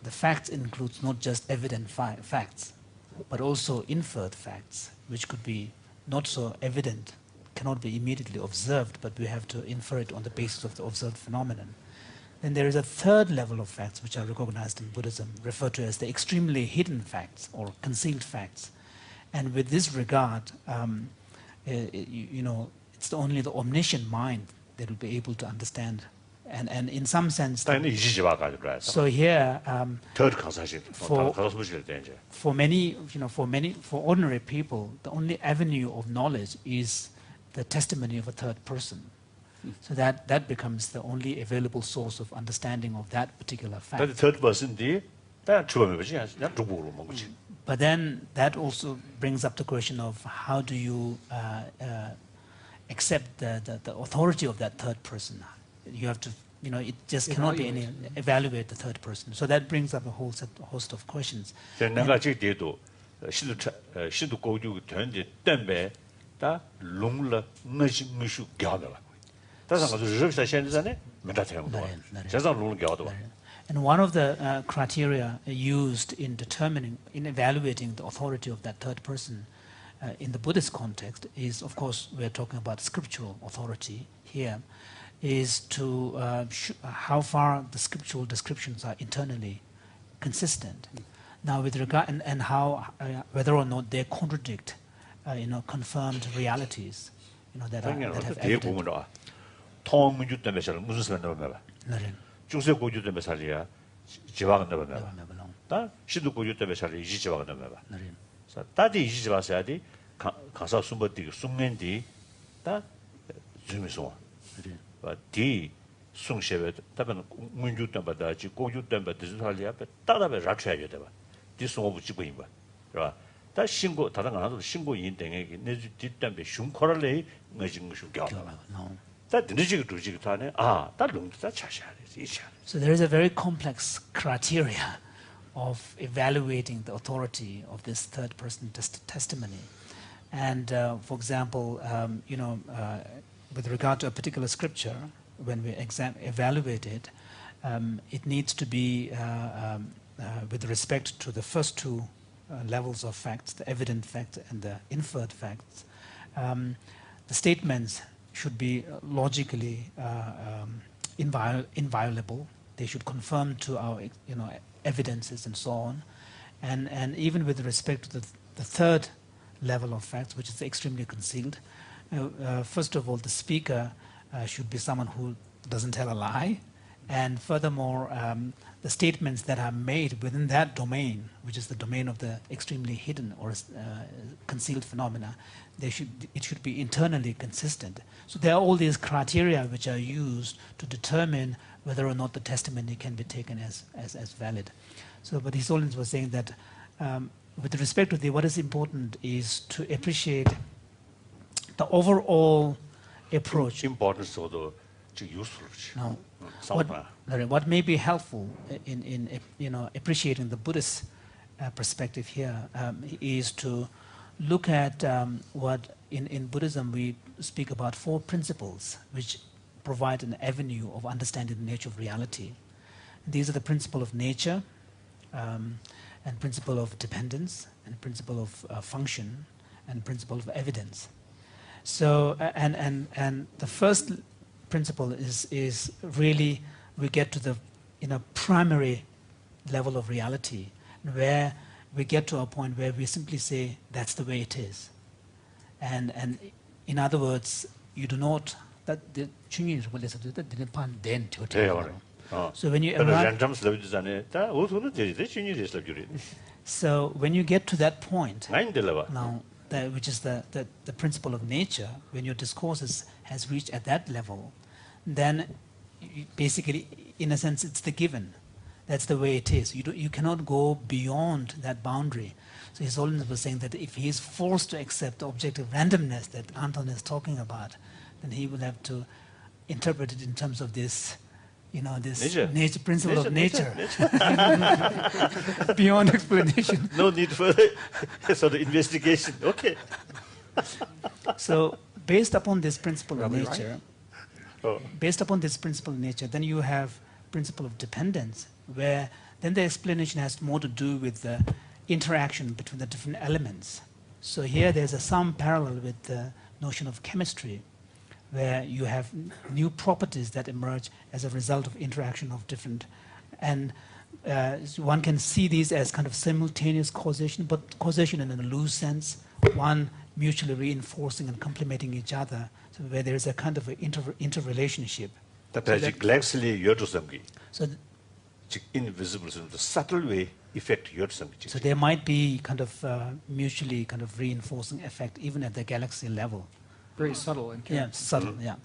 the facts includes not just evident facts, but also inferred facts, which could be not so evident, cannot be immediately observed, but we have to infer it on the basis of the observed phenomenon. Then there is a third level of facts which are recognized in Buddhism, referred to as the extremely hidden facts or concealed facts. And with this regard, it's only the omniscient mind that will be able to understand. And in some sense, 당연히 이지지 와가지고 그래. so here, 더 가사실. for- 가서 보실 때 이제. for ordinary people, the only avenue of knowledge is the testimony of a third person. So that becomes the only available source of understanding of that particular fact. 근데 third person인데 다 주범이 뭐지? 그냥 중국으로 먹은 거지. But then that also brings up the question of how do you accept the authority of that third person? You have to, it just cannot be any evaluate the third person. So that brings up a host of questions. 내가 지금 뒤에도 시도 고주 되는데 때문에 다 롱러 무시 겨더라. 다른 가서 저기서 현재는 메타 태용도. 제가 롱러 겨도. And one of the criteria used in evaluating the authority of that third person in the Buddhist context is, of course, we're talking about scriptural authority here, is to how far the scriptural descriptions are internally consistent. Now, with regard and how whether or not they contradict, confirmed realities, that have 뒤에 evident. 보면 통문주 때문에 잘 무슨 소리 나오면 중세 고주 때문에 살이야. 지방은 나오면 다 시도 고주 때문에 살이 이지 지방은 나오면 다디 이지라서야디 가서 숨버디 숨면디 다 주미소 디 숭셰베 다번 문주던 바다지 고주던 바다지 살이야 따라베 라트야게 돼봐 디 송어부 지고 임바 그봐 다 신고 다른 하나도 신고 인등에게 내주 뒷담배 흉코를 내진 것이 겨 다 늦지게 두지게 타네 아다 롱다 차샤야 돼 이차 So there is a very complex criteria of evaluating the authority of this third-person testimony. And for example, with regard to a particular scripture, when we evaluate it, it needs to be with respect to the first two levels of facts, the evident fact and the inferred facts. The statements should be logically inviolable. They should conform to our evidences and so on. And even with respect to the third level of facts, which is extremely concealed, first of all, the speaker should be someone who doesn't tell a lie. And furthermore, the statements that are made within that domain, which is the domain of the extremely hidden or concealed phenomena, it should be internally consistent. So there are all these criteria which are used to determine whether or not the testimony can be taken as valid. So, but His Holiness was saying that with respect to what is important is to appreciate the overall approach. importance of the useful. Now, what may be helpful in appreciating the Buddhist perspective here is to look at what in Buddhism we speak about 4 principles which provide an avenue of understanding the nature of reality. These are the principle of nature, and principle of dependence, and principle of function, and principle of evidence. So, and the first principle is really we get to the primary level of reality, where we get to a point where we simply say that's the way it is, and in other words, you do not that the Chinese will listen to that didn't pan then to so when you arrive, so when you get to that point now, which is the principle of nature, when your discourse has reached at that level, then basically, in a sense, it's the given. That's the way it is. You cannot go beyond that boundary. So His Holiness was saying that if he is forced to accept the objective randomness that Anton is talking about, then he will have to interpret it in terms of this, this nature principle of nature. Beyond explanation. No need for sort of investigation. Okay. So based upon this principle of Probably nature, right. Based upon this principle of nature, then you have principle of dependence, where then the explanation has more to do with the interaction between the different elements. So here there's some parallel with the notion of chemistry, where you have new properties that emerge as a result of interaction of different, and one can see these as kind of simultaneous causation, but causation in a loose sense, one mutually reinforcing and complementing each other, so where there is a kind of an interrelationship. So invisible, the subtle way effect. So there might be kind of mutually kind of reinforcing effect even at the galaxy level. Very subtle and Yeah, subtle. Yeah.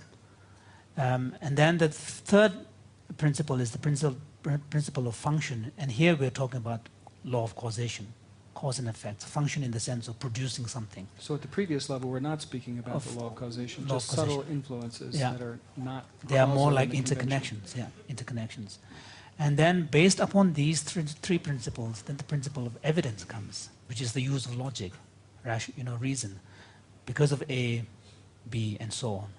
And then the third principle is the principle of function, and here we're talking about law of causation, cause and effect, function in the sense of producing something. So at the previous level, we're not speaking about the law of causation, law of just subtle causation. influences Yeah. that are not. They are more causal like in the convention. interconnections. Yeah, interconnections. And then based upon these three principles, then the principle of evidence comes, which is the use of logic, reason, because of A, B, and so on.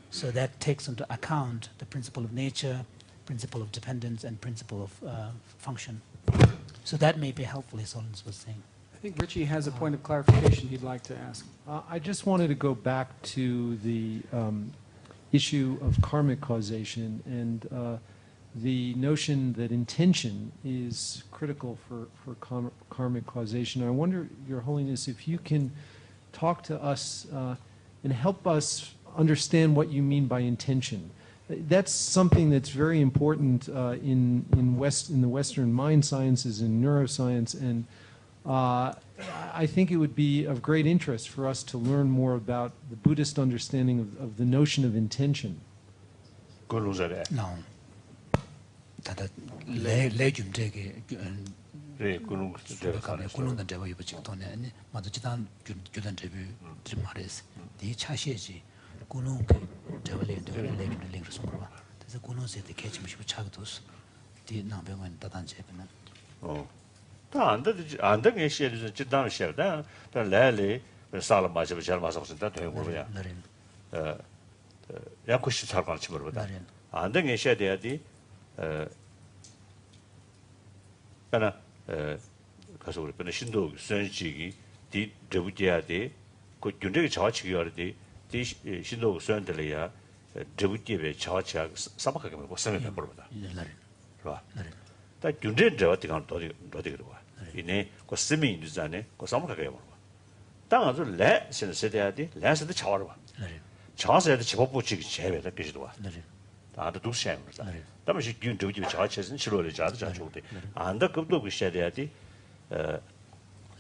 So that takes into account the principle of nature, principle of dependence, and principle of function. So that may be helpful, His Holiness was saying. I think Richie has a point of clarification he'd like to ask. I just wanted to go back to the issue of karmic causation and the notion that intention is critical for karmic causation. I wonder, Your Holiness, if you can talk to us and help us understand what you mean by intention. That's something that's very important in the Western mind sciences and neuroscience, and I think it would be of great interest for us to learn more about the Buddhist understanding of the notion of intention. 군루자래. No. 다다 레줌 되게 네, 군루 그러니까 군론단 대화 이거 직도네 아니 맞아 지단 규단 대비 좀 말했어. 네 차시지 군론 대화를 레줌 링크스 뭐 그래서 군론세 때 개침 싶어 차도스 디 남병원 다단제는 안 되게 시에서 지단 시에다 다 레레 살마지 버절마서 다 되는 거야. 약국시 살고 같이 버보다. 안 되게 시에 돼야지 하나 가서 우리 변에 신도 선지기 디 데부지야데 그 균적이 자치기 하는데 디 신도 선들이야 데부지에 자치가 사박하게 뭐 생각해 버보다. 그봐. 다 균제 저한테가 어디 그러고. 이네 그 스미 인자네 그 사박하게 뭐. 당아서 레 세대야데 레스도 자와로 봐. 자와서도 집업부지기 제외다 그지도 와. 다도 두시하면서. 다음에 균적이 자치는 실로를 자도 자초데. 안다 급도 그 시대야데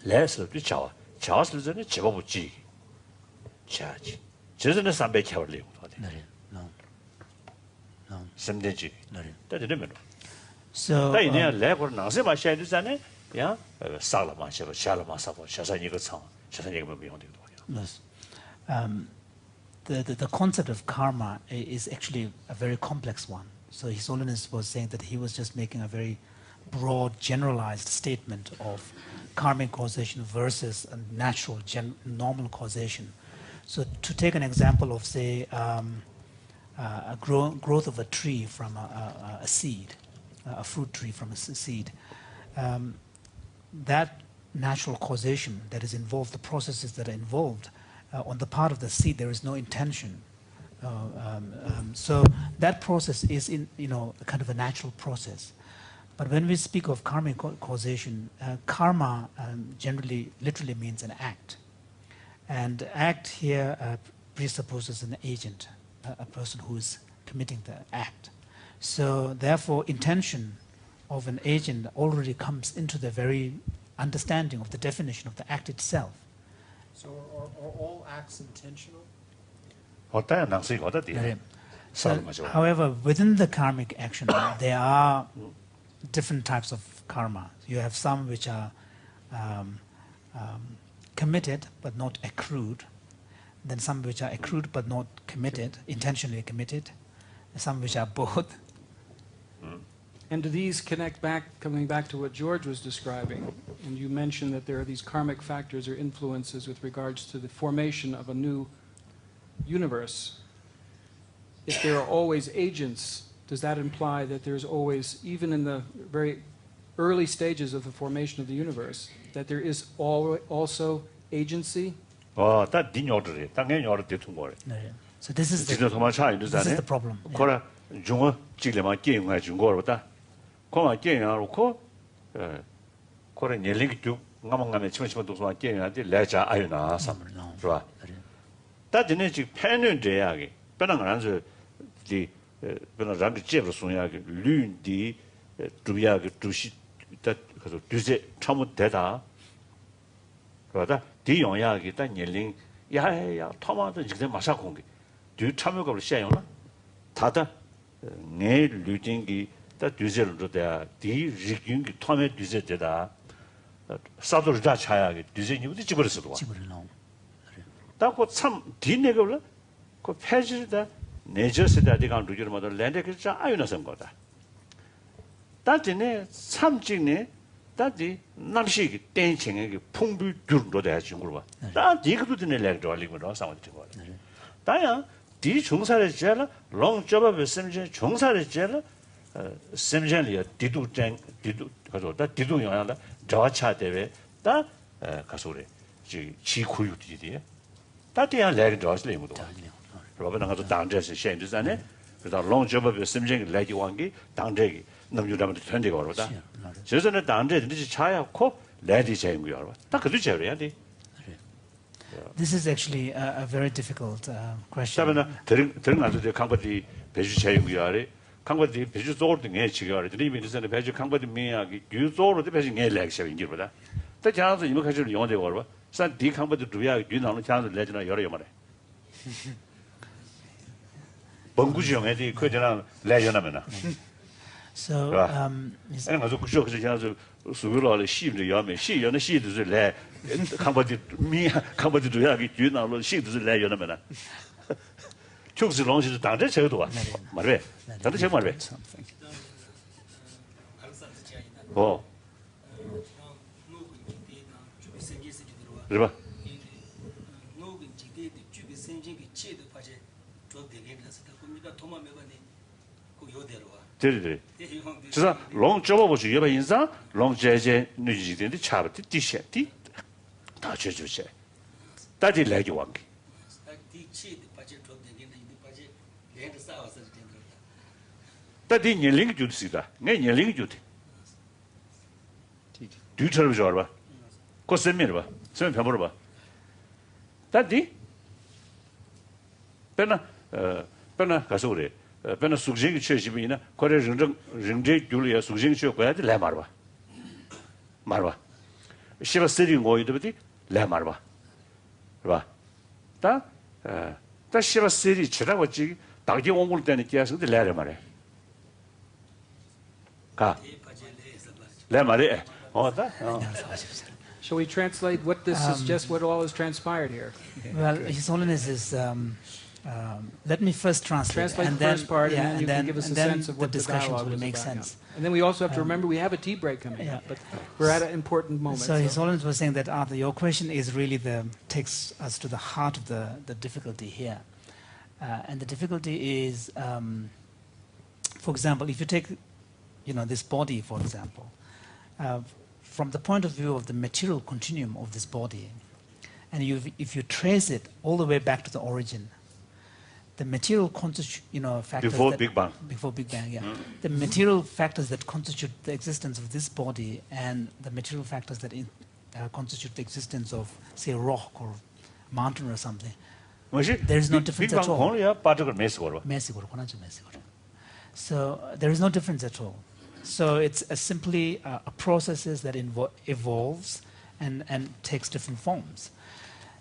레스를 비차와. 자와서 전에 집업부지. 자지. 저전에 300 캐월리. semdenji tadi de meno So dai ne le ko na se ma sha du sa ne ya sa la ma sha la ma sa bo sha sa ni ge chang sha sa ni ge mo yong de do. Yes. The concept of karma is actually a very complex one. So His Holiness was saying that he was just making a very broad, generalized statement of karmic causation versus a natural, normal causation. So to take an example of, say, a growth of a tree from a seed, a fruit tree from a seed, that natural causation that is involved, the processes that are involved, on the part of the seed, there is no intention. So that process is kind of a natural process. But when we speak of karmic causation, karma generally, literally means an act. And act here presupposes an agent, a person who is committing the act. So therefore, intention of an agent already comes into the very understanding of the definition of the act itself. So are all acts intentional? So, however, within the karmic action, there are different types of karma. You have some which are committed but not accrued, then some which are accrued but not committed, intentionally committed, some which are both. And do these connect back, coming back to what George was describing, and you mentioned that there are these karmic factors or influences with regards to the formation of a new universe. If there are always agents, does that imply that there's always, even in the very early stages of the formation of the universe, that there is also agency? So this is the problem. 다디 남식이 땡칭에게 풍부 줄로 돼야 중국어 다 디그도 되네 렉돌링으로 상관된 거 다야 디 중사를 제라 롱 접업을 심진 중사를 제라 심진이야 디두쟁 디두 가서 다 디두 영향다 저차 대회 다 가소래 지 지구유디디 다디야 렉돌스 레모도 그러면 가서 당제스 현재잖아요 그다음 롱 접업을 심진 렉이 왕기 당제기 남주라면 현재가 어려다 저전에 당제든지 차야고 레디 제임이요 딱 그도 제려야 돼. This is actually a very difficult question. 그러면 들은 아주 강바디 배주 제임이요. 강바디 배주 조르 등에 지가래. 드리미드선에 배주 강바디 미야기 유조르도 배주 내 렉셔인 줄보다. 다 장수 이모开始用这个吧산 디강부터 두야 윤나는 장수 내지나 여러 요마래 번구지용에 그 그전에 내려나면은 So, his, 아니 가서 그저 그저 장수 수고를 시도 야면 시연의 시도를 내 강부터 미 강부터 두야 윤나는 시도를 내려나면은 총수 롱시도 당대 제도 와 말해 당대 제 말해 어 그래 봐对，就是龙脚不去，要把印象龙姐姐女几点的差不多底线的，他确就些，但是来就忘记。但是年龄就是的，俺年龄就是，对车不晓得吧？过生命了吧？生命全部了吧？但是，本来告诉我的。本来属性缺席不呢？或者认真就了属性缺过来的来嘛吧，是吧？设定我对不对？来嘛吧，是吧？但是吧设定其他我这大家我们的解释的来了嘛嘞，啊，来嘛嘞，哦的，哦。Shall we translate what this is? Just what all has transpired here. well, His Holiness is. Let me first translate Translate and the then, first part, yeah, and then you can give us a sense of what the discussions dialogue will was make about. sense. Yeah. And then we also have to remember we have a tea break coming yeah. up, but we're at an important moment. So His Holiness was saying that Arthur, your question is really takes us to the heart of the difficulty here, and the difficulty is, for example, if you take, this body, for example, from the point of view of the material continuum of this body, and if you trace it all the way back to the origin. The material factors Before Big Bang. Before Big Bang, yeah. The material factors that constitute the existence of this body and the material factors that constitute the existence of, say, a rock or mountain or something. There is no difference at all. So there is no difference at all. So it's simply a process that evolves and takes different forms.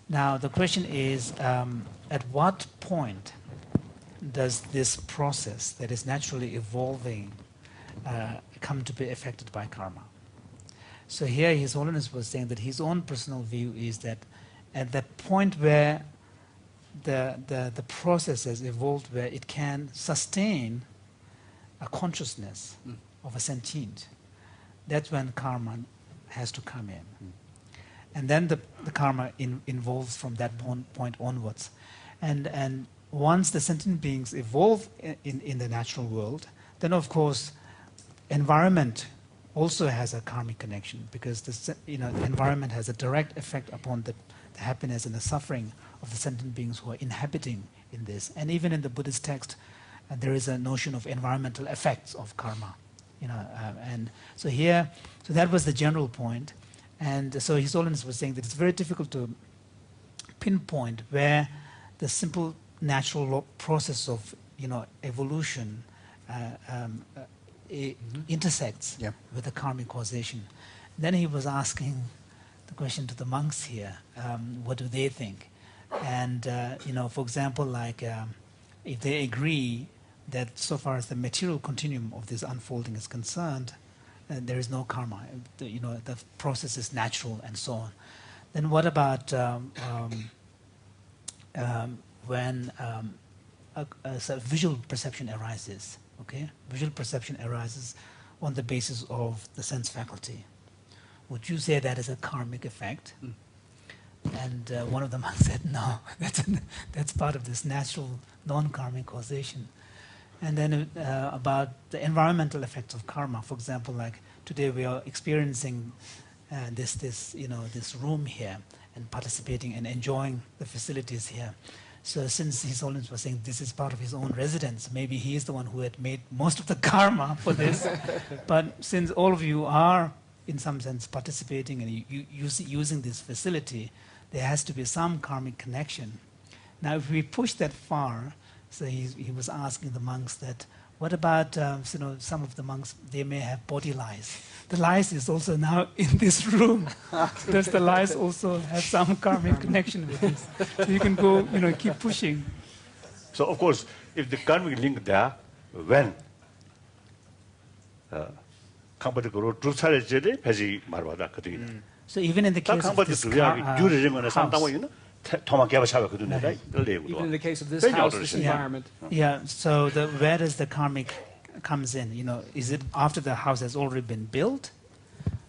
Now the question is, at what point does this process that is naturally evolving come to be affected by karma? So here His Holiness was saying that his own personal view is that at the point where the process has evolved where it can sustain a consciousness of a sentient, that's when karma has to come in. And then the karma involves from that point onwards. And once the sentient beings evolve in the natural world, then of course environment also has a karmic connection, because the environment has a direct effect upon the happiness and the suffering of the sentient beings who are inhabiting in this. And even in the Buddhist text, there is a notion of environmental effects of karma. And so that was the general point. And so His Holiness was saying that it's very difficult to pinpoint where the simple natural process of evolution intersects with the karmic causation. Then he was asking the question to the monks here, what do they think? And for example, like if they agree that so far as the material continuum of this unfolding is concerned, there is no karma. The process is natural and so on. Then what about when a visual perception arises? Okay, visual perception arises on the basis of the sense faculty. Would you say that is a karmic effect? And one of the monks said, no, that's part of this natural non-karmic causation. And then about the environmental effects of karma. For example, like today we are experiencing this room here and participating and enjoying the facilities here. So since His Holiness was saying this is part of his own residence, maybe he is the one who had made most of the karma for this. But since all of you are, in some sense, participating and using this facility, there has to be some karmic connection. Now, if we push that far, so he was asking the monks that what about some of the monks? They may have body lice. The lice is also now in this room. Does the lice also have some karmic connection with this? So you can go, keep pushing. So of course, if the karmic link there, when 강바디 그로 주차를 제대 배지 말바다 그들이. So even in the case of this even in the case of this house, this environment. Yeah. So where does the karmic comes in? Is it after the house has already been built,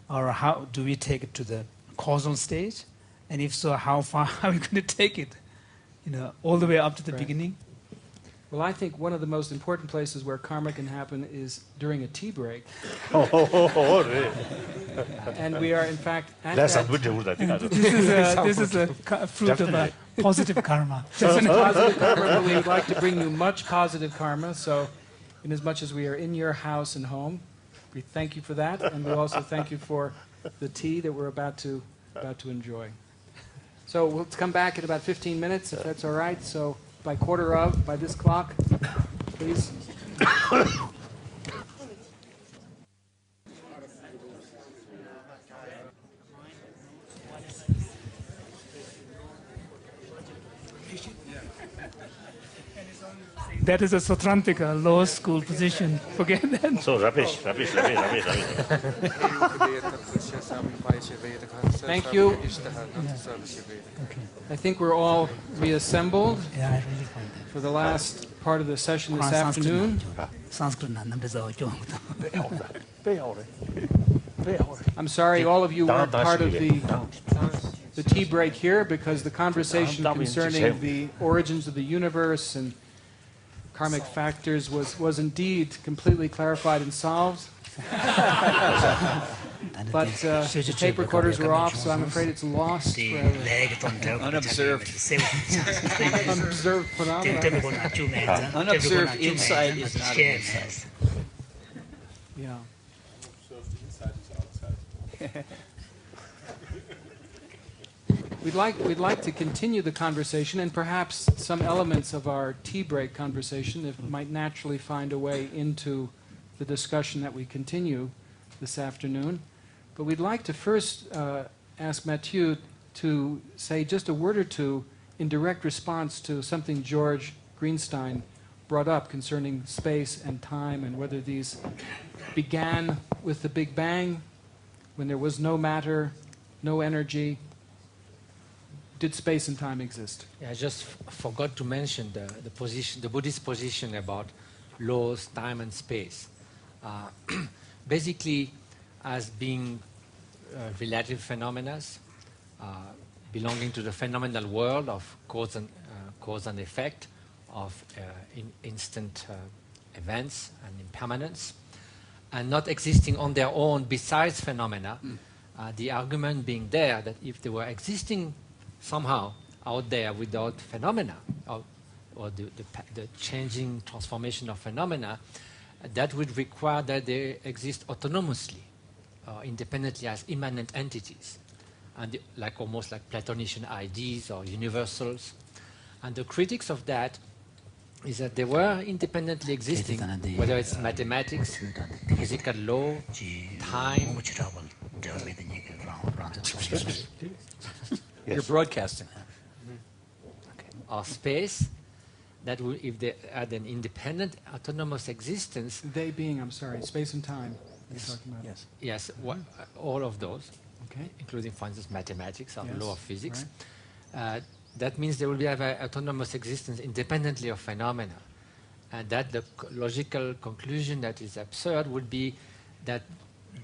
or how do we take it to the causal stage? And if so, how far are we going to take it? All the way up to the beginning. Well, I think one of the most important places where karma can happen is during a tea break. And we are, in fact, at This is a fruit of a positive karma. Positive karma, but we would like to bring you much positive karma. So, in as much as we are in your house and home, we thank you for that, and we also thank you for the tea that we're about to enjoy. So we'll come back in about 15 minutes, if that's all right. So by by this clock, please. That is a Sotrantika law school position. Forget that. So rubbish. Thank you. I think we're all reassembled for the last part of the session this afternoon. I'm sorry all of you weren't part of the tea break here because the conversation concerning the origins of the universe and karmic factors was indeed completely clarified and solved. But the tape recorders were off, so I'm afraid it's lost forever. Unobserved. Unobserved phenomena. Unobserved insight is not an insight. Yeah. We'd like to continue the conversation, and perhaps some elements of our tea break conversation that might naturally find a way into the discussion that we continue this afternoon. But we'd like to first ask Mathieu to say just a word or two in direct response to something George Greenstein brought up concerning space and time and whether these began with the Big Bang, when there was no matter, no energy. Did space and time exist? Yeah, I just forgot to mention the Buddhist position about laws, time, and space. Basically, as being relative phenomena, belonging to the phenomenal world of cause and effect, of instant events and impermanence, and not existing on their own besides phenomena. The argument being there that if they were existing somehow out there without phenomena, or the changing transformation of phenomena, that would require that they exist autonomously, independently as immanent entities, and almost like Platonician ideas or universals. And the critics of that is that they were independently existing, whether it's mathematics, physical law, time. You're broadcasting. Okay. Or space, that would, if they had an independent, autonomous existence. They being, I'm sorry, space and time. Yes. You're talking about. Yes, all of those, okay, including, for instance, mathematics or law of physics. Right. That means they will have an autonomous existence independently of phenomena. And that the logical conclusion that is absurd would be that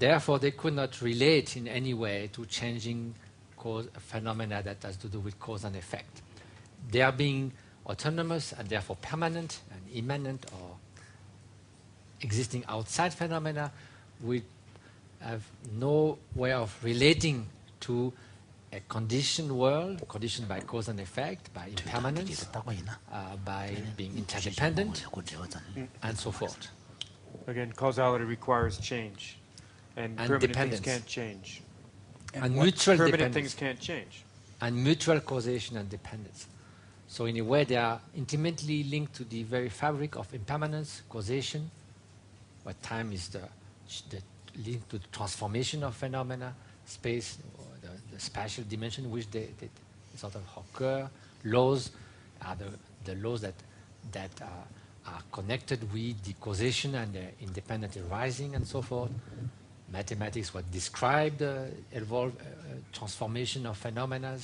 therefore they could not relate in any way to changing phenomena that has to do with cause and effect. They are being autonomous and therefore permanent and immanent or existing outside phenomena. We have no way of relating to a conditioned world, conditioned by cause and effect, by impermanence, by being interdependent, and so forth. Again, causality requires change, and permanent things can't change. And mutual permanent dependence. Things can't change. And mutual causation and dependence. So in a way, they are intimately linked to the very fabric of impermanence, causation, What time is the link to the transformation of phenomena, space, or the spatial dimension in which they sort of occur. Laws are the laws that are connected with the causation and the independent arising and so forth. Mathematics what describe the transformation of phenomena,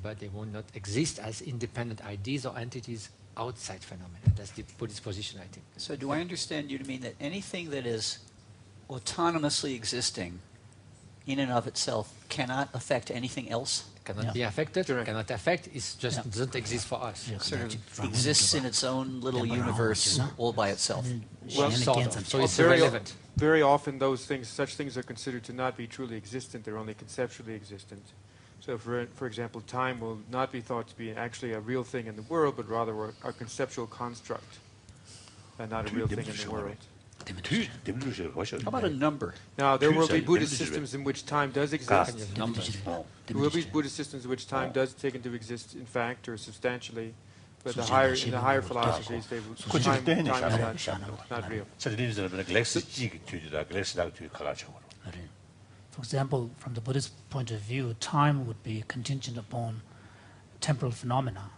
but they will not exist as independent ideas or entities outside phenomena. That's the Buddhist position, I think. So do I understand you to mean that anything that is autonomously existing in and of itself cannot affect anything else? Cannot be affected, cannot affect, it just doesn't exist for us. Sort of exists in its own little universe all by itself. Well, Sort of. So it's very, irrelevant. very often such things are considered to not be truly existent. They're only conceptually existent. So, for example, time will not be thought to be actually a real thing in the world, but rather a conceptual construct, and not a real thing in the world. How about a number? Now, there will be Buddhist systems in which time does exist. There will be Buddhist systems in which time does take into exist, in fact, or substantially. But in the higher philosophies, time is not real. For example, from the Buddhist point of view, time would be contingent upon temporal phenomena,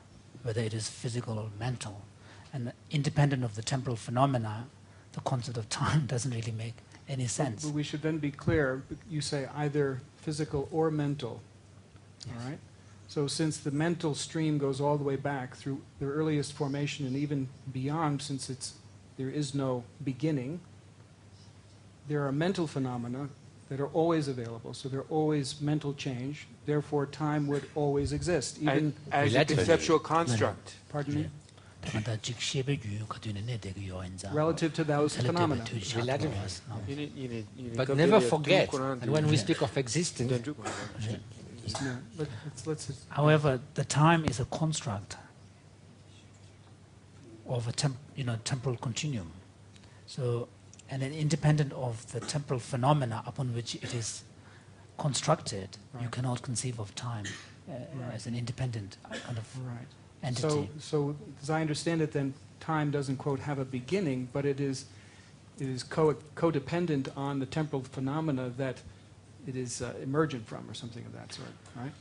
whether it is physical or mental. And independent of the temporal phenomena, the concept of time doesn't really make any sense. But we should then be clear. You say either physical or mental. All right? So since the mental stream goes all the way back through the earliest formation and even beyond, since there is no beginning, there are mental phenomena that are always available. So there are always mental change. Therefore, time would always exist, even as a conceptual construct. Pardon me? Relative to those phenomena. But never forget, and when we speak of existence, however, the time is a construct of a temporal continuum. So, and then independent of the temporal phenomena upon which it is constructed, you cannot conceive of time as an independent kind of entity. So, as I understand it, then time doesn't, quote, have a beginning, but it is codependent on the temporal phenomena that it is emergent from, or something of that sort, right?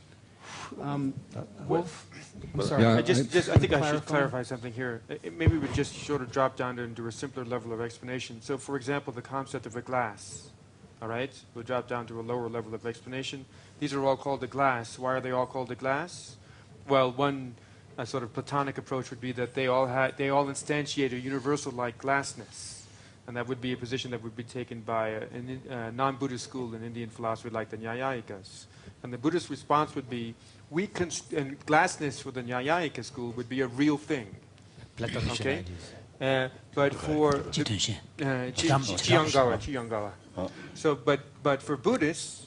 Wolf? I'm sorry. I think I should clarify something here. Maybe we just sort of drop down into a simpler level of explanation. So, for example, the concept of a glass, all right? We'll drop down to a lower level of explanation. These are all called a glass. Why are they all called a glass? Well, one sort of Platonic approach would be that they all instantiate a universal-like glassness. And that would be a position that would be taken by a non-Buddhist school in Indian philosophy like the Nyayayikas. And the Buddhist response would be, and glassness for the Nyayayika school would be a real thing. Okay? But for Chiyangawa. So, but for Buddhists,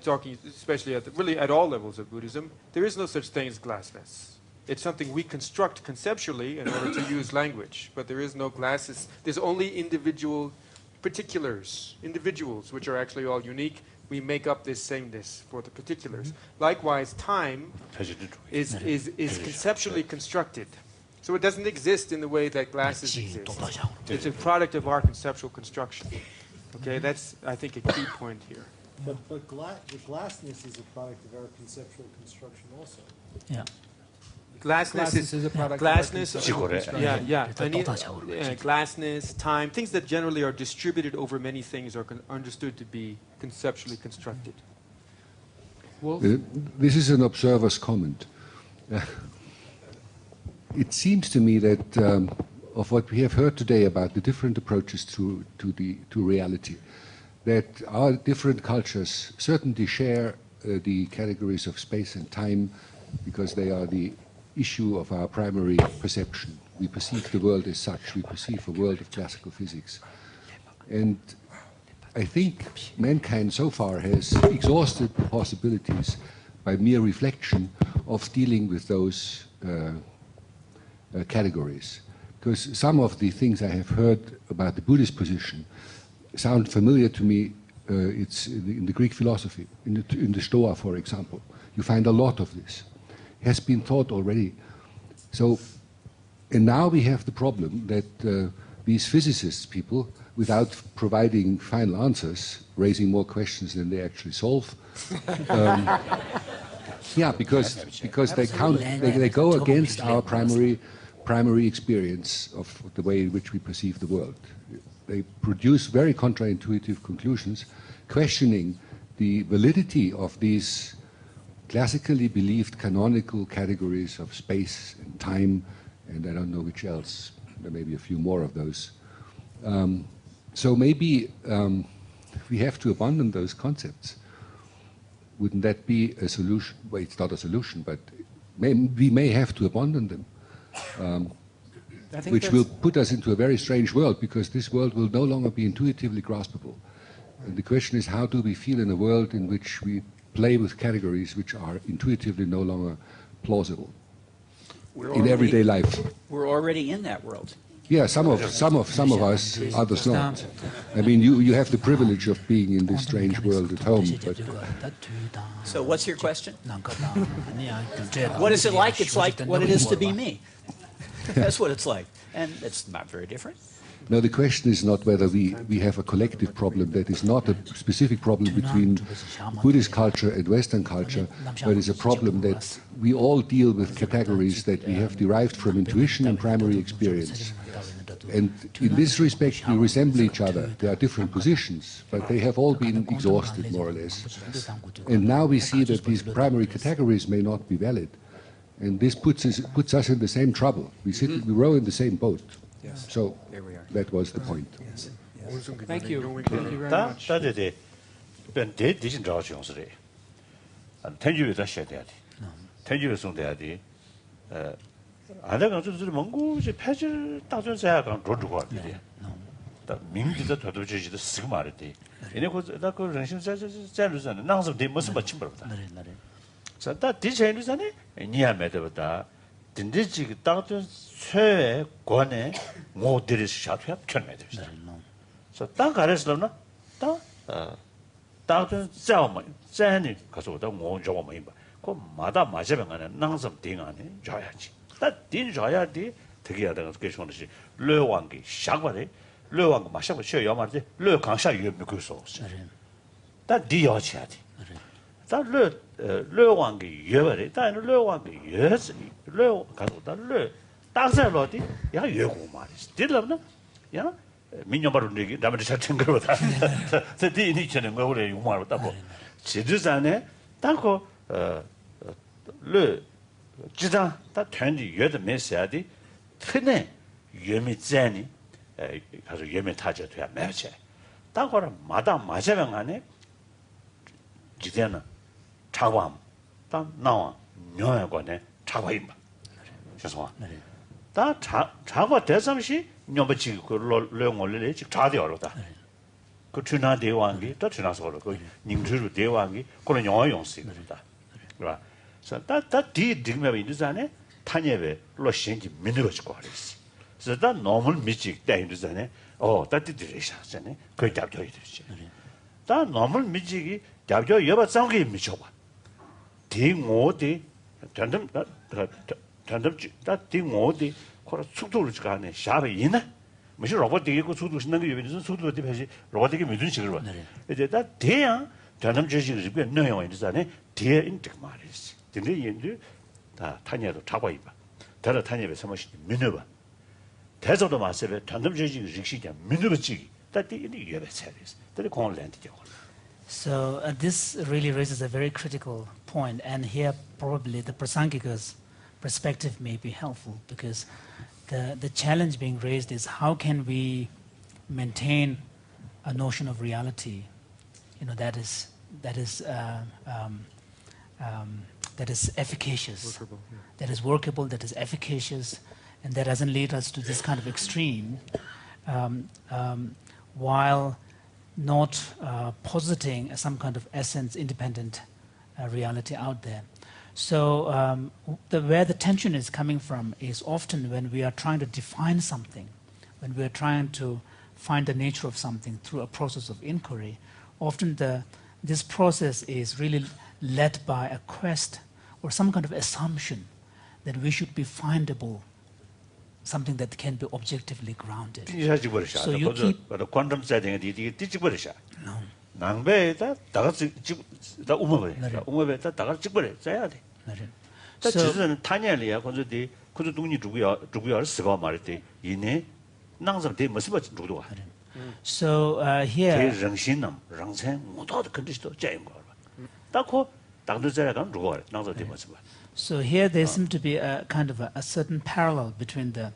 talking especially at all levels of Buddhism, there is no such thing as glassness. It's something we construct conceptually in order to use language, but there is no glasses. There's only individuals, which are actually all unique. We make up this sameness for the particulars. Likewise, time is conceptually constructed. So it doesn't exist in the way that glasses exist. It's a product of our conceptual construction. Okay, that's, I think, a key point here. But the glassness is a product of our conceptual construction also. Yeah. Glassness is a product glassness, of glassness, time, things that generally are distributed over many things are understood to be conceptually constructed. Wolf? This is an observer's comment. It seems to me that of what we have heard today about the different approaches to reality, that our different cultures certainly share the categories of space and time because they are the issue of our primary perception. We perceive the world as such. We perceive a world of classical physics. And I think mankind so far has exhausted the possibilities by mere reflection of dealing with those categories. Because some of the things I have heard about the Buddhist position sound familiar to me. It's in the Greek philosophy, in the Stoa, for example. You find a lot of this. Has been taught already. So, and now we have the problem that these physicists people without providing final answers, raising more questions than they actually solve. Yeah, because they go against our primary experience of the way in which we perceive the world. They produce very counterintuitive conclusions, questioning the validity of these classically believed canonical categories of space and time, and I don't know which else. There may be a few more of those. So maybe we have to abandon those concepts. Wouldn't that be a solution? Well, it's not a solution, but we may have to abandon them, which will put us into a very strange world, because this world will no longer be intuitively graspable. And the question is, how do we feel in a world in which we play with categories which are intuitively no longer plausible in everyday life? We're already in that world. Yeah, some of us, others not. I mean, you have the privilege of being in this strange world at home. But So what's your question? What is it like? It's like what it is to be me. That's what it's like. And it's not very different. no, the question is not whether we have a collective problem that is not a specific problem between Buddhist culture and Western culture, but it's a problem that we all deal with categories that we have derived from intuition and primary experience. And in this respect, we resemble each other. There are different positions, but they have all been exhausted, more or less. And now we see that these primary categories may not be valid. And this puts us in the same trouble. We row in the same boat. So that was the point. Thank you. Thank you very 다 much. 다데데 벤데 디진 자오시용스레 텐주에다 셔야지 텐주에 송돼야지 아내가 좀 뭔고 이제 폐질 따준사야가 로드고 하는데 다 민지도 도도지도 쓰고 말했대 얘네 그다그 런신자자자르잖아 나서 대 무슨 맞춤 버다 자다 디제르잖아 니야메도다 딘디지 따준 최 권에 모델이 샤트야 편매들 그래서 딱 가르스나 딱 따준 자오마 자니 가서 오다 뭐 저거 뭐 이봐 그 마다 맞으면 안에 낭섬 딩안에 줘야지 다 딘줘야지 되게 하다가 그 손이 르왕기 샤과래 르왕 마셔고 쉬어야 말지 르 강샤 유미 그서 다 디여치야지 다 르왕기 유버래 다 르왕기 유스 르 가서다 르 딱살로디 야 예고 말이지 들었나 야 민요바로 얘기 남한테 잘 챙겨보다 저디 이니처는 거 그래 용마로 따고 지도산에 따고 르 지장 다 된지 여도 메시아디 트네 예미자니 가서 예미 타져 돼야 매체 따고라 마다 마자병 안에 지대나 차관 다 나와 녀야관에 차관이 죄송아 다 차관 대상시 녀버지 그 령올레 지 자대어로다 그 주나 대왕이 또 주나서로 그 닝주로 대왕이 그런 영어 용식이다 그봐 다 디딩메 인도산에 타녀베 로신지 민으로지고 하랬어 그래서 다 너무 미직 때 인도산에 다 디디레샤잖아 그 잡혀야 되지 다 너무 미직이 잡혀 여바 상게 미쳐봐 딩오디 단담 다 딩오디 코라 속도를 가네 샤베 이나 무시 로봇이 그 속도 신는 게 요즘 속도 어디 배지 로봇이 믿은 식을 봐 이제 다 대야 단담 주식을 그 너요 인도산에 대야 인득 말이지 근데 얘들 다 타녀도 잡아 입어. 다른 타녀에 서머시 민어봐. 대저도 마세베 단담주의 직시냐 민어버지. 다티 이 예배 세리스. 다리 공을랜디죠. So this really raises a very critical point, and here probably the Prasangika's perspective may be helpful, because the challenge being raised is how can we maintain a notion of reality, that is efficacious, that is workable, that is efficacious, and that doesn't lead us to this kind of extreme, while not positing some kind of essence-independent reality out there. So where the tension is coming from is often when we are trying to define something, when we are trying to find the nature of something through a process of inquiry. Often this process is really led by a quest or some kind of assumption that we should be findable something that can be objectively grounded. 띵샤지 버리샤. So you keep 퀀텀 세팅에 디지 버리샤. no. 낭배다 다같이 다 우마베 다 같이 버려. 써야 돼. 다 So 지수는 탄연이야. 건조디 그저 동니 누구야 쓰가 말했대. 이네 낭상 대 무슨 뭐 누구도 와. So 제 here, 정신남 랑생 모두 컨디션도 짜인 거. 딱고 당도 자라가 누구 와. 낭상 대 무슨 뭐. so here there seems to be a kind of a certain parallel between the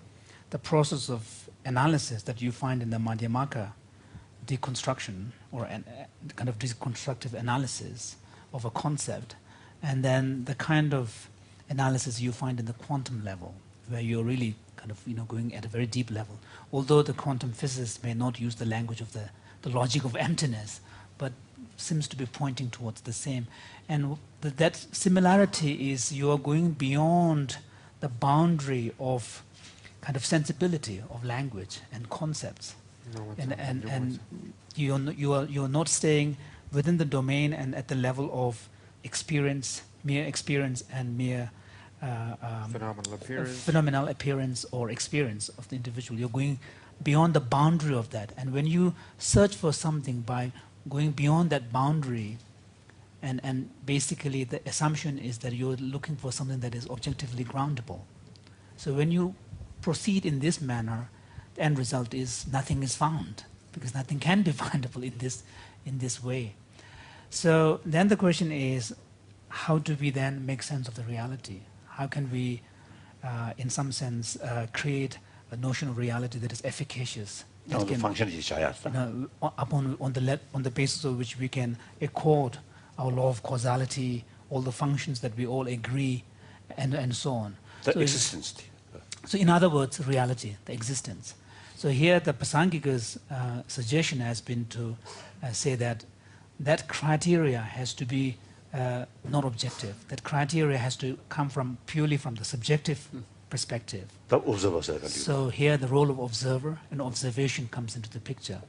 process of analysis that you find in the Madhyamaka deconstruction or kind of deconstructive analysis of a concept, and then the kind of analysis you find in the quantum level, where you're really kind of going at a very deep level. Although the quantum physicists may not use the language of the logic of emptiness, but seems to be pointing towards the same. And that similarity is you are going beyond the boundary of kind of sensibility of language and concepts. And you're not staying within the domain and at the level of experience, mere experience and mere phenomenal appearance or experience of the individual. You're going beyond the boundary of that. And when you search for something by going beyond that boundary, and basically the assumption is that you're looking for something that is objectively groundable. So when you proceed in this manner, the end result is nothing is found, because nothing can be findable in this way. So then the question is, how do we then make sense of the reality? How can we, in some sense, create a notion of reality that is efficacious, that can, on the basis of which we can accord our law of causality, all the functions that we all agree, and so on. The existence. So in other words, reality, the existence. So here the Pasangika's suggestion has been to say that criteria has to be not objective. That criteria has to come purely from the subjective perspective. So here the role of observer and observation comes into the picture.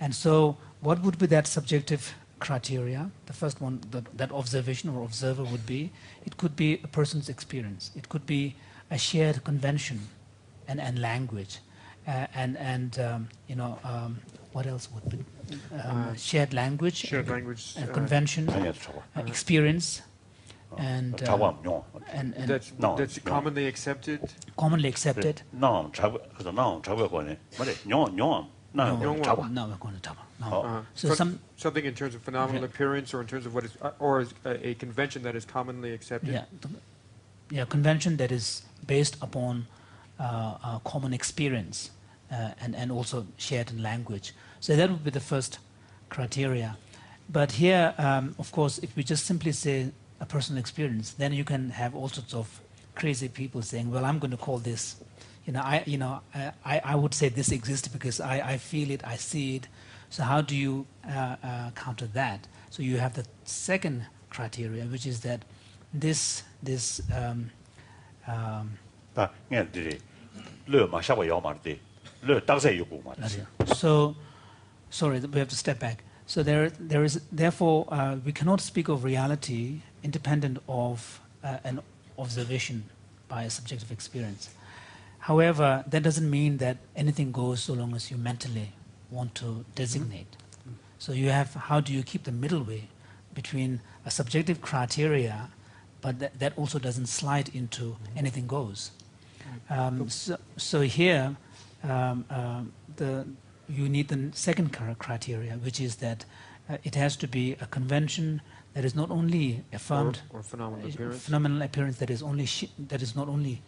And so what would be that subjective criteria? The first one, that observation or observer would be, it could be a person's experience. It could be a shared convention and language. What else would be? Shared language, convention, experience, and that's commonly accepted. Commonly accepted. So something in terms of phenomenal appearance, or in terms of what is, or a convention that is commonly accepted. Yeah, convention that is based upon common experience and also shared in language. So that would be the first criteria. But here, of course, if we just simply say a personal experience, then you can have all sorts of crazy people saying, well, I'm going to call this, I would say this exists because I feel it, I see it. So how do you counter that? So you have the second criteria, which is that So, sorry, we have to step back. So there is, therefore, we cannot speak of reality independent of an observation by a subjective experience. However, that doesn't mean that anything goes so long as you mentally want to designate. So you have, how do you keep the middle way between a subjective criteria, but that also doesn't slide into anything goes. So here, you need the second criteria, which is that it has to be a convention that is not only affirmed, or phenomenal appearance that is not only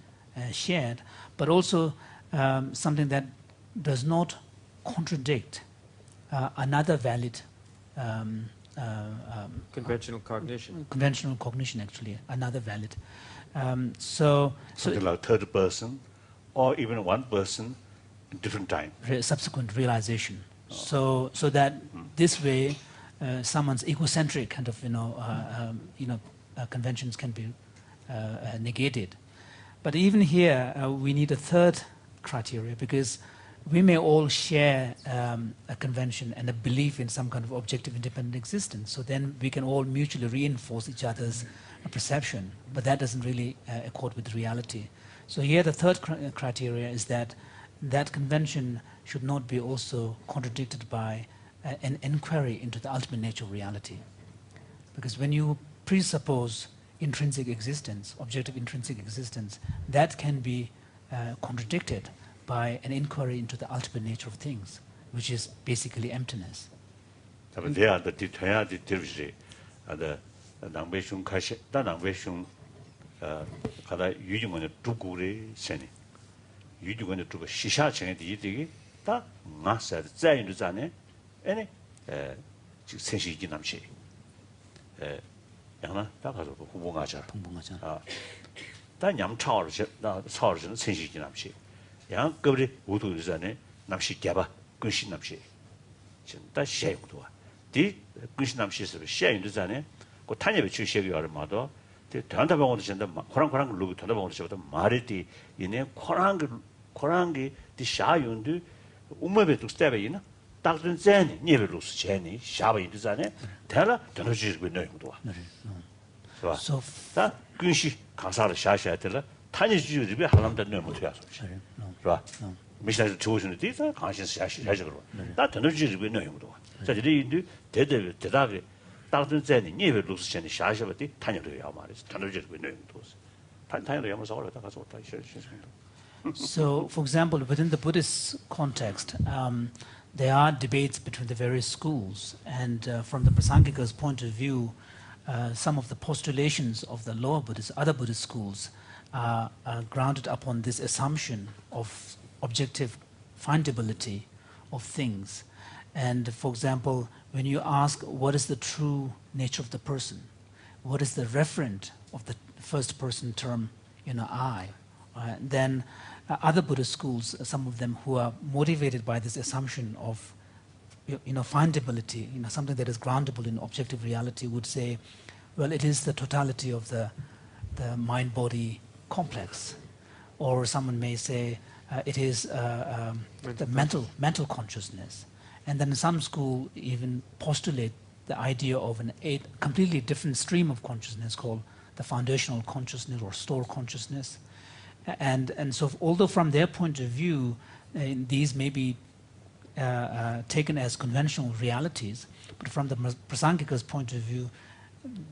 shared, but also something that does not contradict another valid conventional cognition. Conventional cognition, actually, another valid. So something like third person, or even one person, in different time. Subsequent realization. So that this way, someone's egocentric kind of conventions can be negated. But even here, we need a third criteria, because we may all share a convention and a belief in some kind of objective independent existence. So then we can all mutually reinforce each other's a perception, but that doesn't really accord with reality. So here the third criteria is that that convention should not be also contradicted by an inquiry into the ultimate nature of reality. Because when you presuppose intrinsic existence, objective intrinsic existence, that can be contradicted by an inquiry into the ultimate nature of things, which is basically emptiness. 양 거리 우도 전에 남시 개바 근신 남시 진짜 셰용도 디 근신 남시서 셰용도 전에 그 탄협의 주시하기 얼마도 단답방어도 전에 코랑코랑 루고 단답방어도 저도 말이디 이내 코랑기 디 샤용도 우마베도 스텝이나 딱든 전에 니베로스 전에 샤바이도 전에 대라 전어지고 내용도 와 So 다 근시 가사를 샤샤야 되라 탄이 주주들이 하람다 너무 돼서 봐. 미션을 좋으시는 데서 관심을 하시고 다 던져지고 있는 내용도. 자, 이제 대답에 따른 전에 니베 루스 전에 샤샤버티 탄여도 야 말이지. 던져지고 있는 내용도. 탄탄으로 하면서 올라다 가서 왔다 So, for example, within the Buddhist context, there are debates between the various schools, and from the Prasangika's point of view, some of the postulations of the lower Buddhist, other Buddhist schools, are grounded upon this assumption of objective findability of things. And for example, when you ask what is the true nature of the person, what is the referent of the first person term, I, then other Buddhist schools, some of them who are motivated by this assumption of findability, something that is groundable in objective reality, would say, well, it is the totality of the mind-body complex. Or someone may say it is the mental consciousness. And then some school even postulate the idea of a completely different stream of consciousness called the foundational consciousness or store consciousness. And so although from their point of view, these may be taken as conventional realities, but from the Prasangika's point of view,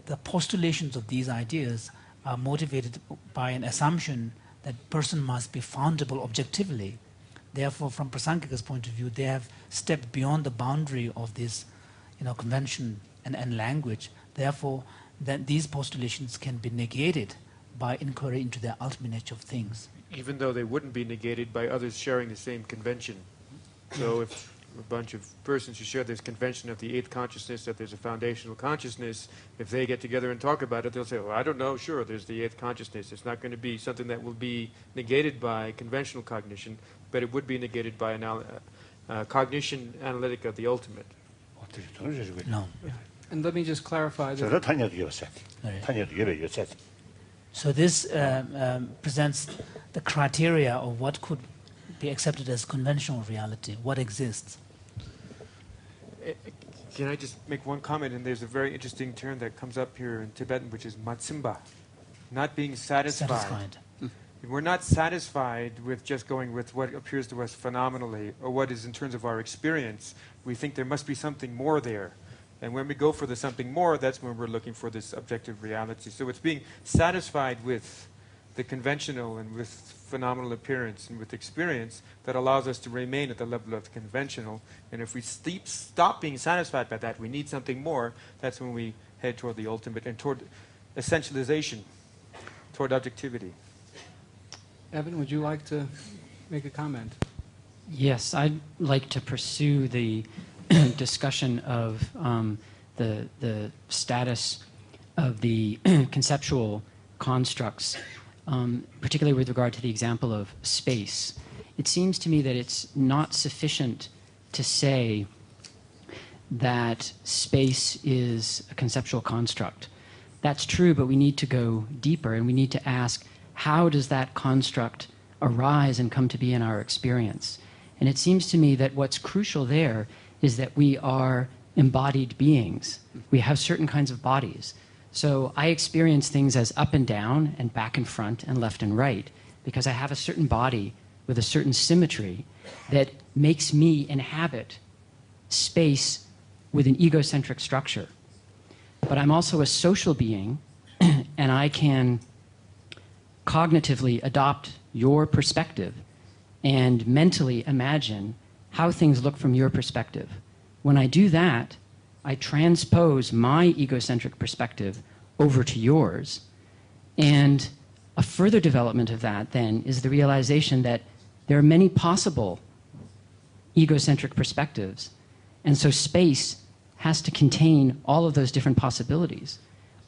the postulations of these ideas are motivated by an assumption that person must be foundable objectively. Therefore, from Prasangika's point of view, they have stepped beyond the boundary of this convention and language. Therefore, that these postulations can be negated by inquiry into the ultimate nature of things. Even though they wouldn't be negated by others sharing the same convention. So if a bunch of persons who share this convention of the eighth consciousness, that there's a foundational consciousness, if they get together and talk about it, they'll say, well, I don't know, sure, there's the eighth consciousness. It's not going to be something that will be negated by conventional cognition, but it would be negated by cognition analytic of the ultimate. No. And let me just clarify that. So this presents the criteria of what could be accepted as conventional reality, what exists. Can I just make one comment? And there's a very interesting term that comes up here in Tibetan, which is matsimba, not being satisfied. We're not satisfied with just going with what appears to us phenomenally or what is in terms of our experience. We think there must be something more there. And when we go for the something more, that's when we're looking for this objective reality. So it's being satisfied with the conventional and with phenomenal appearance and with experience that allows us to remain at the level of the conventional. And if we stop being satisfied by that, we need something more, that's when we head toward the ultimate and toward essentialization, toward objectivity. Evan, would you like to make a comment? Yes, I'd like to pursue the discussion of the status of the conceptual constructs, particularly with regard to the example of space. It seems to me that it's not sufficient to say that space is a conceptual construct. That's true, but we need to go deeper, and we need to ask, how does that construct arise and come to be in our experience? And it seems to me that what's crucial there is that we are embodied beings. We have certain kinds of bodies. So I experience things as up and down and back and front and left and right because I have a certain body with a certain symmetry that makes me inhabit space with an egocentric structure. But I'm also a social being, and I can cognitively adopt your perspective and mentally imagine how things look from your perspective. When I do that, I transpose my egocentric perspective over to yours. And a further development of that, then, is the realization that there are many possible egocentric perspectives. And so space has to contain all of those different possibilities.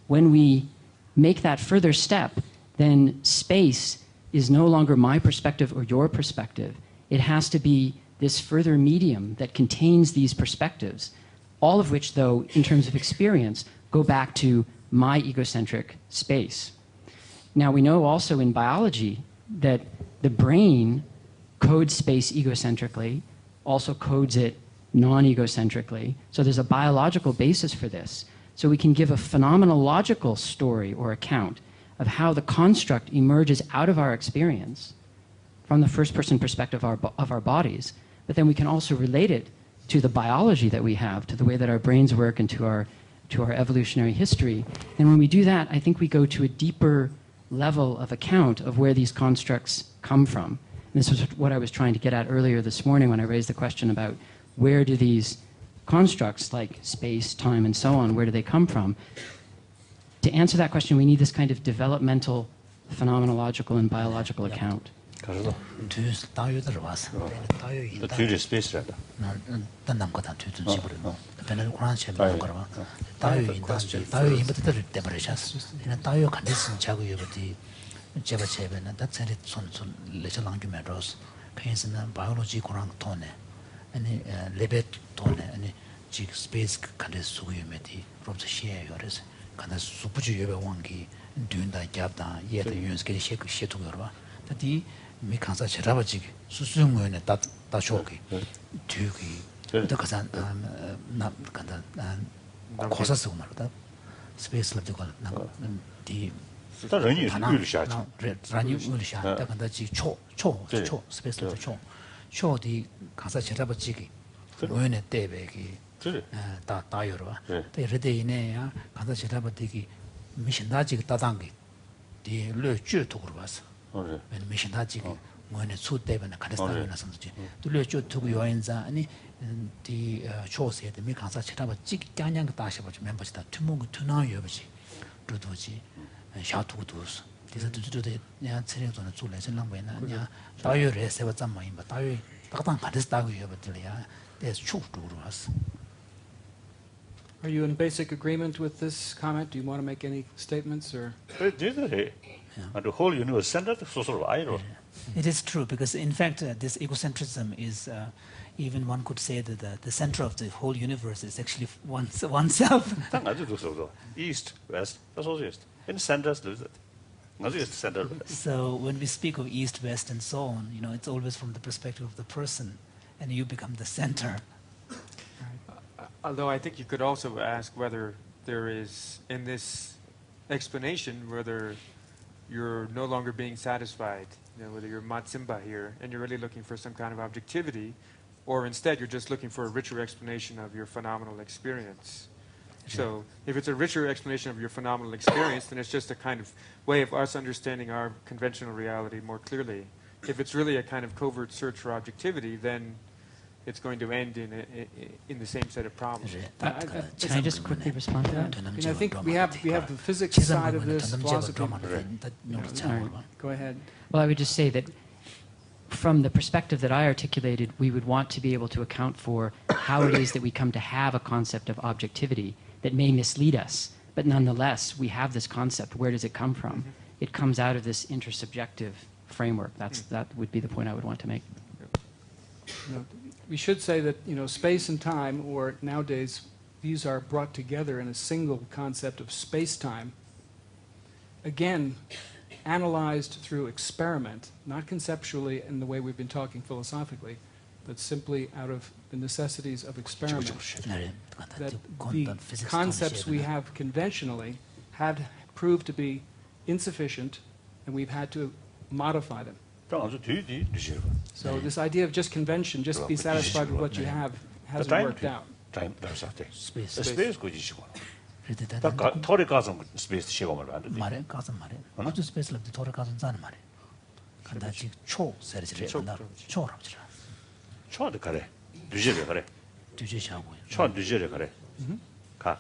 When we make that further step, then space is no longer my perspective or your perspective. It has to be this further medium that contains these perspectives, all of which, though, in terms of experience, go back to my egocentric space. Now, we know also in biology that the brain codes space egocentrically, also codes it non-egocentrically. So there's a biological basis for this. So we can give a phenomenological story or account of how the construct emerges out of our experience from the first-person perspective of our bodies. But then we can also relate it to the biology that we have, to the way that our brains work, and to our evolutionary history. And when we do that, I think we go to a deeper level of account of where these constructs come from. And this was what I was trying to get at earlier this morning when I raised the question about where do these constructs like space, time, and so on, where do they come from? To answer that question, we need this kind of developmental, phenomenological, and biological account. 뒤에 스페이스라다. 아니 레벳 돈에 아니 지 스페이스 칸데 수고유메디 프롬스 셰어요레스 칸다 수부주 예배 왕기 듄다 잡다 예의 윤스케 셰투거와 다디 미칸사 쳬라바지 수수용원에 다 쇼기 뒤기 그다가산 나 칸다 고사스 말다 스페이스 럽지고 나디 다人也是预下去， 라니 울샤 다간다 지초 스페이스 초 쇼디 가사 제라버지기 모연의 때베기 다 다요로와 데르데이네야 가사 제라버디기 미신다지기 따당기 디 르주토로 와서 미신다지기 모연의 수때베나 가르스타나 선지 르주토고 요인자 아니 디 초세데 미 가사 제라버지기 짱냥 다시버지 멤버스다 투몽 투나요버지 루도지 샤투고도스 그래서 두두두데 냐 체력도는 줄래서 랑베나 냐 다요레 세바 잠마임바 다요 딱딱 가르스 다고요 버들이야 대서 축도로 왔어. Are you in basic agreement with this comment? Do you want to make any statements or? And the whole universe centered social iron. It is true because in fact this egocentrism is even one could say that the center of the whole universe is actually oneself. East, west, that's also east. In centers, do that. So when we speak of east, west, and so on, you know, it's always from the perspective of the person, and you become the center. Although I think you could also ask whether there is, in this explanation, whether you're no longer being satisfied, you know, whether you're Matsimba here, and you're really looking for some kind of objectivity, or instead you're just looking for a richer explanation of your phenomenal experience. So if it's a richer explanation of your phenomenal experience, then it's just a kind of way of us understanding our conventional reality more clearly. If it's really a kind of covert search for objectivity, then it's going to end in the same set of problems. Can I just quickly respond to that? I think we have the physics side of this, philosophy. Go ahead. Well, I would just say that from the perspective that I articulated, we would want to be able to account for how it is that we come to have a concept of objectivity that may mislead us, but nonetheless, we have this concept. Where does it come from? It comes out of this intersubjective framework. That would be the point I would want to make. We should say that space and time, or nowadays, these are brought together in a single concept of space-time. Again, analyzed through experiment, not conceptually in the way we've been talking philosophically, but simply out of the necessities of experiment. That the concepts we have conventionally had proved to be insufficient, and we've had to modify them. 아주 뒤 뒤지고. So this idea of just convention, just be satisfied with what you have, hasn't worked out. 타임 더사테. 스페이스. 스페이스 고지시고. 그래도 다 털에 가서 스페이스 시고만 안 돼. 말해 가서 말해. 아주 스페이스럽게 돌아 가서 자는 말해. 간다 지 초 세르지를 한다. 초랍지라. 초한테 가래. 뒤지래 가래. 뒤지시하고. 초한 뒤지래 가래. 가.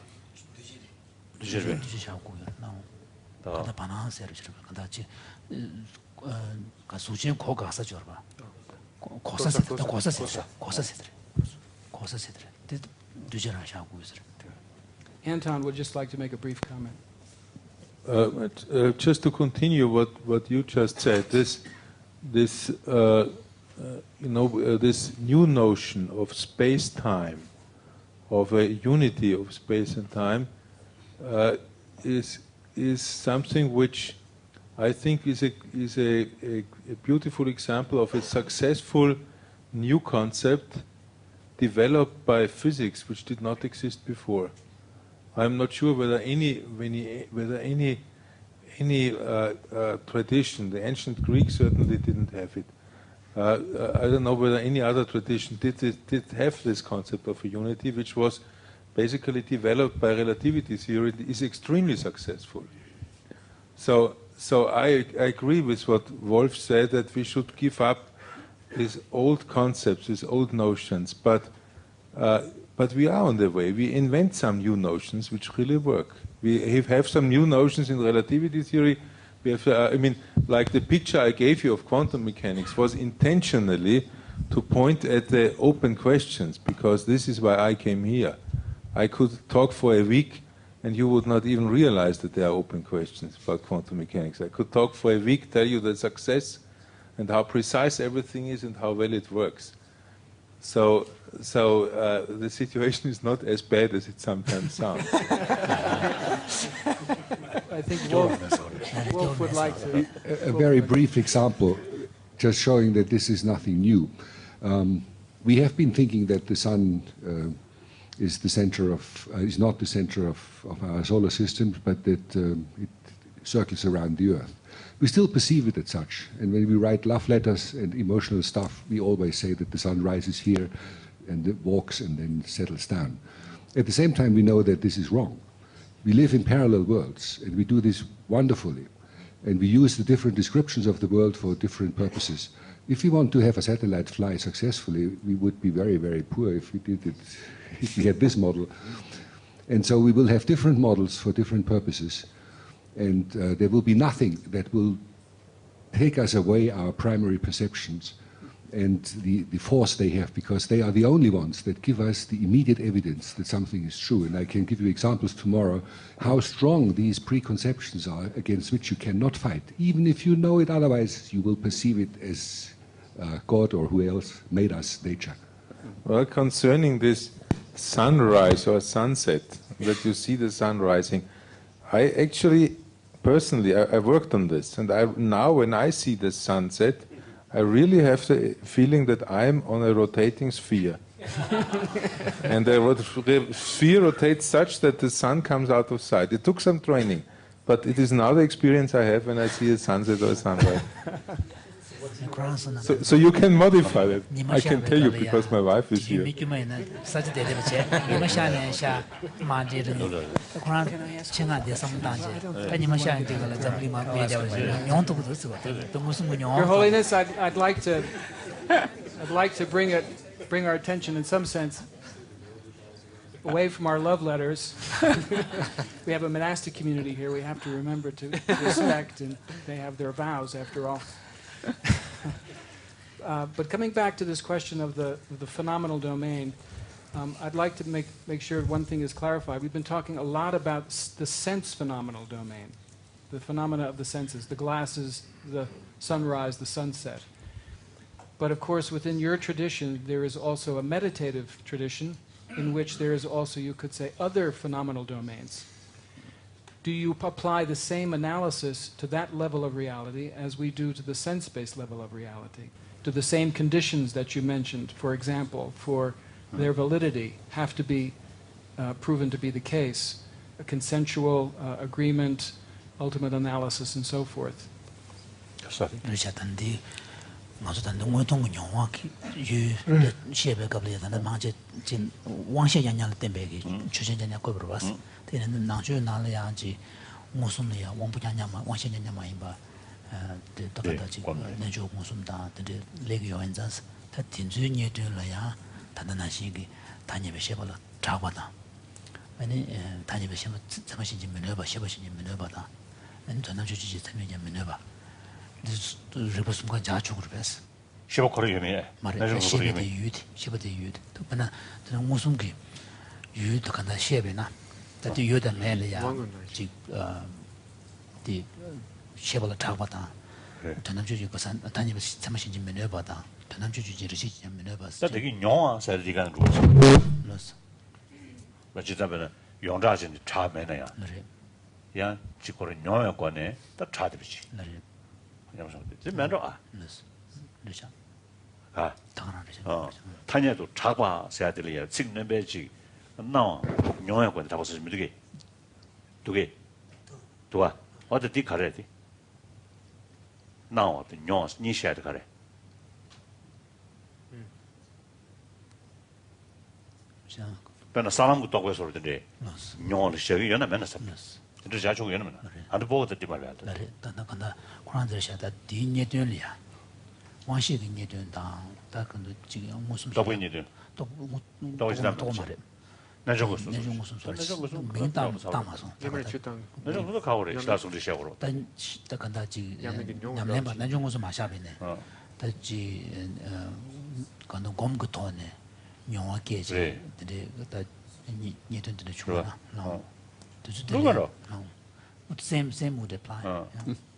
뒤지래. 뒤지시하고. 나. 더. 간다 바나 세르지를 간다 지 가 수진 고 가서 줘 봐. 고사세들. 뒤지라 하고 있어. Anton would just like to make a brief comment. Just to continue what you just said, this this new notion of space-time, of a unity of space and time, is something which I think is a beautiful example of a successful new concept developed by physics, which did not exist before. I'm not sure whether any tradition, the ancient Greeks certainly didn't have it. I don't know whether any other tradition did have this concept of a unity, which was basically developed by relativity theory. It is extremely successful. So I agree with what Wolf said, that we should give up these old concepts, these old notions, but we are on the way. We invent some new notions which really work. We have some new notions in relativity theory. We have, like the picture I gave you of quantum mechanics was intentionally to point at the open questions, because this is why I came here. I could talk for a week and you would not even realize that there are open questions about quantum mechanics. I could talk for a week, tell you the success and how precise everything is and how well it works. So the situation is not as bad as it sometimes sounds. I think Wolf would like to... A very brief example, just showing that this is nothing new. We have been thinking that the sun is the center of, is not the center of our solar system, but that it circles around the Earth. We still perceive it as such, and when we write love letters and emotional stuff, we always say that the sun rises here and it walks and then settles down. At the same time, we know that this is wrong. We live in parallel worlds, and we do this wonderfully, and we use the different descriptions of the world for different purposes. If we want to have a satellite fly successfully, we would be very, very poor if we did it, if we had this model. And so we will have different models for different purposes. And there will be nothing that will take us away our primary perceptions and the force they have, because they are the only ones that give us the immediate evidence that something is true. And I can give you examples tomorrow how strong these preconceptions are, against which you cannot fight. Even if you know it otherwise, you will perceive it as God or who else made us, nature. Well, concerning this sunrise or sunset, that you see the sun rising, I actually... Personally, I worked on this, and now when I see the sunset, I really have the feeling that I'm on a rotating sphere. And the sphere rotates such that the sun comes out of sight. It took some training, but it is now the experience I have when I see a sunset or a sunrise. So you can modify it. I can tell you because my wife is here. Your Holiness, I'd like to bring our attention in some sense away from our love letters. We have a monastic community here. We have to remember to respect, and they have their vows after all. But coming back to this question of the phenomenal domain, I'd like to make sure one thing is clarified. We've been talking a lot about the sense phenomenal domain, the phenomena of the senses, the glasses, the sunrise, the sunset. But of course, within your tradition, there is also a meditative tradition in which there is also, you could say, other phenomenal domains. Do you apply the same analysis to that level of reality as we do to the sense-based level of reality? Do the same conditions that you mentioned, for example, for their validity have to be proven to be the case? a consensual agreement, ultimate analysis, and so forth. 그래서 단디 맞아 단디 뭐통 영화 유 시에베 갑리 단다 마제 진 왕셰 양양 때베기 주전전야 거버로 봤어. 되는 나주 나려야지 무슨이야 왕부냐냐마 왕셰 양양마 임바 데 똑같이 내주 무슨다 데 레기 요인자스 다 진주니 되려야 단단하시기 단입에 셔벌 잡아다. 아니 단입에 셔 참으신지 면허봐 셔버신지 면허봐다. 아니 전화 주지 참여냐 면허봐. 리버스과 자축으로 뵀어. 시버거리 유미에. 말해 시베데 유드. 또 하나 저 무슨게 유드 간다 시베나. 다들 유드 내려야 디 시벌 잡아다. 전남 주지 거산 단입에 참으신지 면허봐다. 전남 주지 리시지 면허봐서. 다 되게 용아 살리간 루스. 루스. 맞지다면 용자진 차면이야. 그래. 야 지고는 용어 관에 다 차듯이. 그래. 양성. 이 면로 아. 루스. 루스. 아. 당연하죠. 타냐도 차과 세야 될이야. 직는 배지. 나와 용어 관에 다 벗으면 되게. 두개. 두아. 어디 가래지? 나와 용 니셔야 가래. 자, 배나 사람도 하고 해서 그러던데. 용어를 시작이 연하 맨날 삽. 근데 자주 연하면 안 보고 듣지 말아야 돼. 그래. 단단한다. 코란들 샤다 디니에들이야. 왕시의 니에들다. 다 근데 지금 무슨 더 보이니들. 또 말해. 내정 것도. 내정 무슨 소리. 내정 것도. 민담 담아서. 내정 것도 가오래. 시다송도 시작으로. 단 간다 지 냠내바 내정 무슨 마샤비네. 다지 간도 검거토네. 영화 계지. 근데 다 니에들들 주나. 누가로? Same would apply.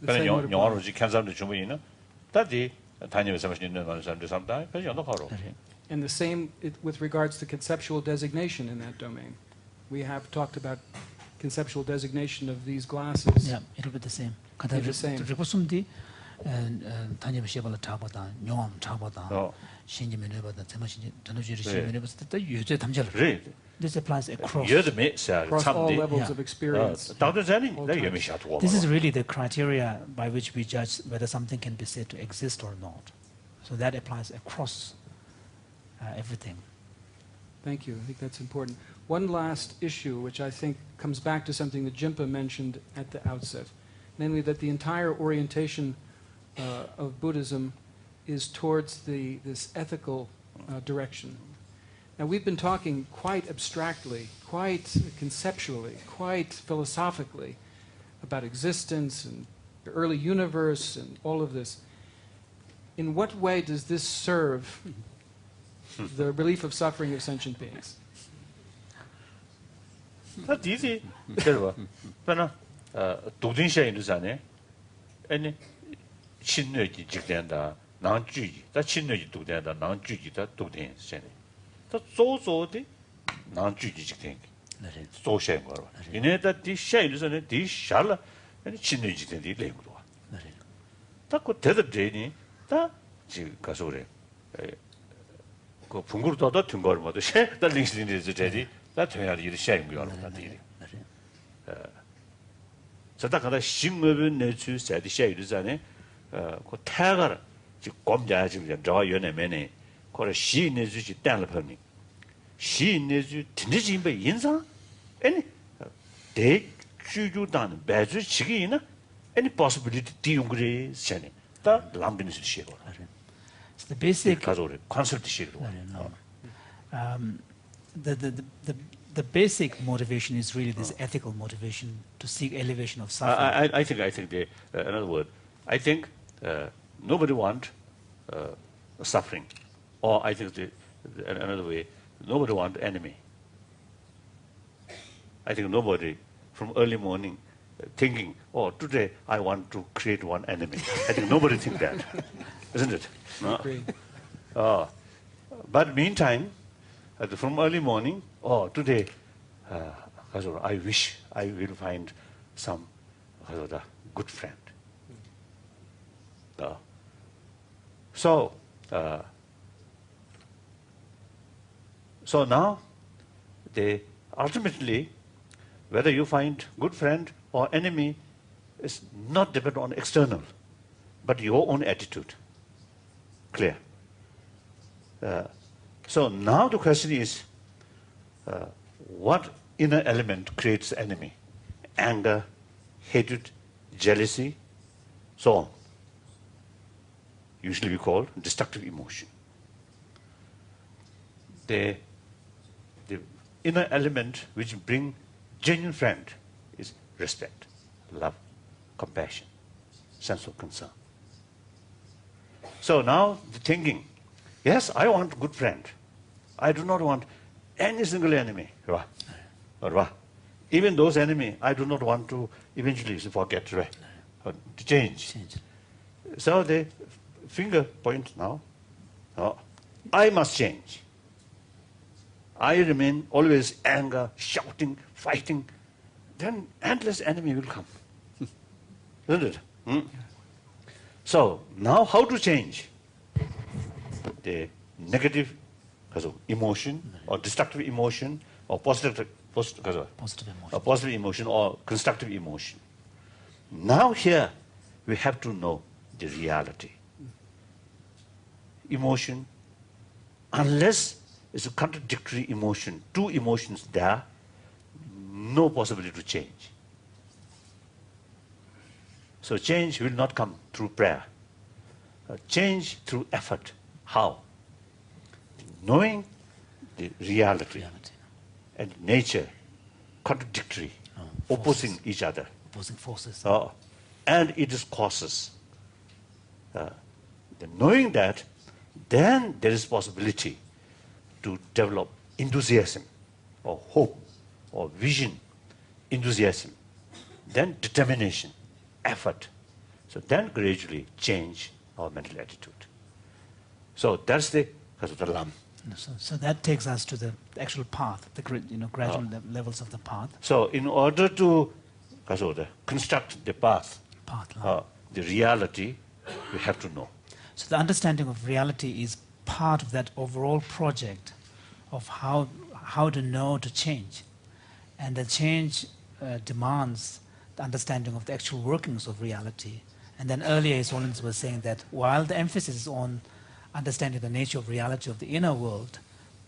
그냥 영어로 지 캔사람들 주문이나 다디 다니면서 하시는 사람들 삼다. 그래서 영어 가로. And the same with regards to conceptual designation in that domain. We have talked about conceptual designation of these glasses. Yeah, it'll be the same. It'll be the same. 리포스음디 다니면 시발을 잡아다, 용암 잡아다, 신지면 해봐다, 제마신지 전도주의를 신지면 해봤을 때 유죄 담자를. 그래. This applies across all levels of experience. This is really the criteria by which we judge whether something can be said to exist or not. So that applies across everything. Thank you. I think that's important. One last issue, which I think comes back to something that Jimpa mentioned at the outset, namely that the entire orientation of Buddhism is towards this ethical direction. Now, we've been talking quite abstractly, quite conceptually, quite philosophically about existence and the early universe and all of this. In what way does this serve the relief of suffering of sentient beings? That's easy. But 도든시에 있는 자네. 아니 신뢰지 직된다. 난주지. 다 신뢰지 도된다. 난주지다 도된시네. 다 소소데 난주지 직된. 네. 소셔인 거로. 이네다 디샤일선에 디샬라 아니 신뢰지 된디 레고도. 네. 다그 대답되니 다 지금 가서 그래. 그 분구로 더 든 거를 모두 다 링스인데 저지 다 돼야지 이렇게 샤인 거로 다 돼. 저다가다 신업은 내주 세디 샤이르자네 그 태가라 지 곰자 지금 저 연애면에 거를 시 내주지 땅을 펴니 시 내주 진짜 인상 아니 대 주주단 배주 지기나 any possibility 띠용그레 샤네 다 람빈스 시고 the basic 가족의 컨설트 시고 the basic motivation is really this ethical motivation to seek elevation of suffering. I think the another word. I think nobody want suffering, or I think another way. Nobody want enemy. I think nobody from early morning thinking, oh, today I want to create one enemy. I think nobody think that, isn't it? No? But meantime, from early morning, oh, today, I wish I will find some good friend. So now, they ultimately, whether you find good friend or enemy is not dependent on external, but your own attitude. Clear? So now the question is, what inner element creates enemy? Anger, hatred, jealousy, so on. Usually we call destructive emotion. The inner element which bring genuine friend is respect, love, compassion, sense of concern. So now the thinking, yes, I want good friend. I do not want any single enemy. Even those enemy, I do not want to eventually forget, right? Or to change. So the finger point now, I must change. I remain always anger, shouting, fighting, then endless enemy will come. Isn't it? So now how to change the negative emotion or destructive emotion or positive emotion or constructive emotion. Now here we have to know the reality. Emotion, unless it's a contradictory emotion, two emotions there, no possibility to change. So change will not come through prayer. Change through effort. How? Knowing the reality and nature, contradictory, opposing each other. Opposing forces. And it is causes. Knowing that, then there is possibility to develop enthusiasm or hope or vision, enthusiasm, then determination, effort. So then gradually change our mental attitude. So that's the Lam. So that takes us to the actual path, the gradual levels of the path. So in order to construct the path, the reality, we have to know. So the understanding of reality is part of that overall project of how to know to change. And the change demands the understanding of the actual workings of reality. And then earlier His Holiness was saying that while the emphasis is on understanding the nature of reality of the inner world,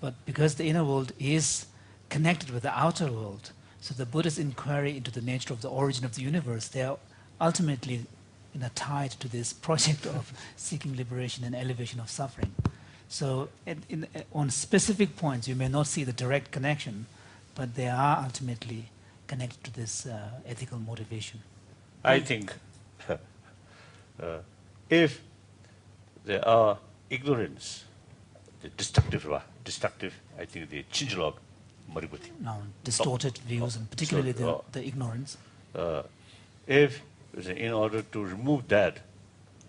but because the inner world is connected with the outer world, so the Buddha's inquiry into the nature of the origin of the universe, they are ultimately tied to this project of seeking liberation and elevation of suffering. So on specific points, you may not see the direct connection, but they are ultimately connected to this ethical motivation. I think if there are ignorance, the destructive, I think the chinjalog maributi. Now, distorted views, and particularly the ignorance. If in order to remove that,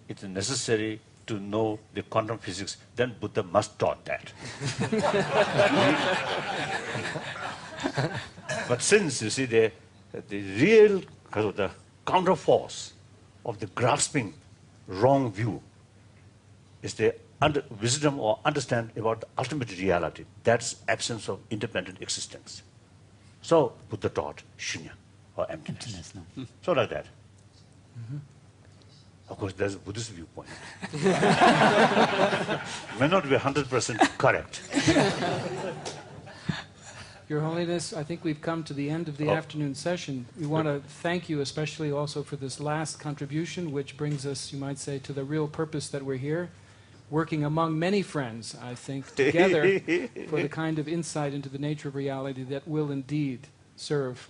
it's necessary to know the quantum physics, then Buddha must taught that. But since you see the real the counter force of the grasping wrong view is the wisdom or understand about the ultimate reality. That's absence of independent existence. So Buddha taught shunya or emptiness. So like that. Of course, that's a Buddhist viewpoint. May not be 100% correct. Your Holiness, I think we've come to the end of the afternoon session. We want to thank you especially also for this last contribution, which brings us, you might say, to the real purpose that we're here, working among many friends, I think, together for the kind of insight into the nature of reality that will indeed serve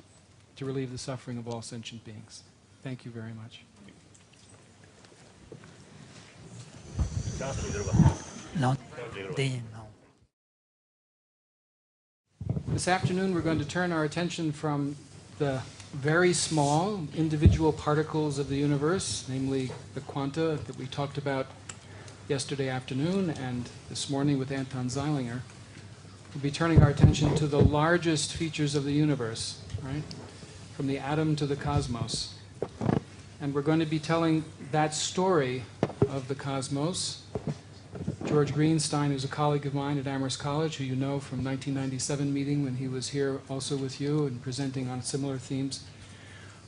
to relieve the suffering of all sentient beings. Thank you very much. This afternoon we're going to turn our attention from the very small individual particles of the universe, namely the quanta that we talked about yesterday afternoon and this morning with Anton Zeilinger. We'll be turning our attention to the largest features of the universe, right? From the atom to the cosmos. And we're going to be telling that story of the cosmos George Greenstein, who's a colleague of mine at Amherst College, who you know from 1997 meeting when he was here also with you and presenting on similar themes.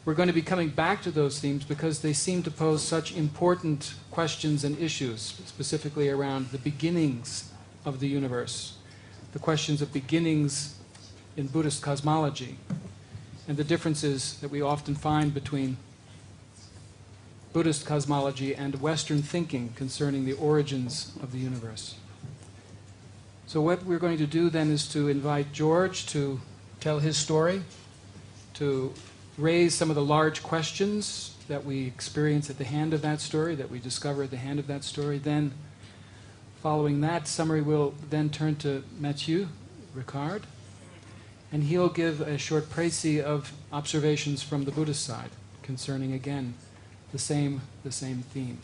We're going to be coming back to those themes because they seem to pose such important questions and issues, specifically around the beginnings of the universe, the questions of beginnings in Buddhist cosmology, and the differences that we often find between Buddhist cosmology and Western thinking concerning the origins of the universe. So what we're going to do then is to invite George to tell his story, to raise some of the large questions that we experience at the hand of that story, that we discover at the hand of that story. Then, following that summary, we'll then turn to Mathieu Ricard, and he'll give a short précis of observations from the Buddhist side concerning, again, the same theme.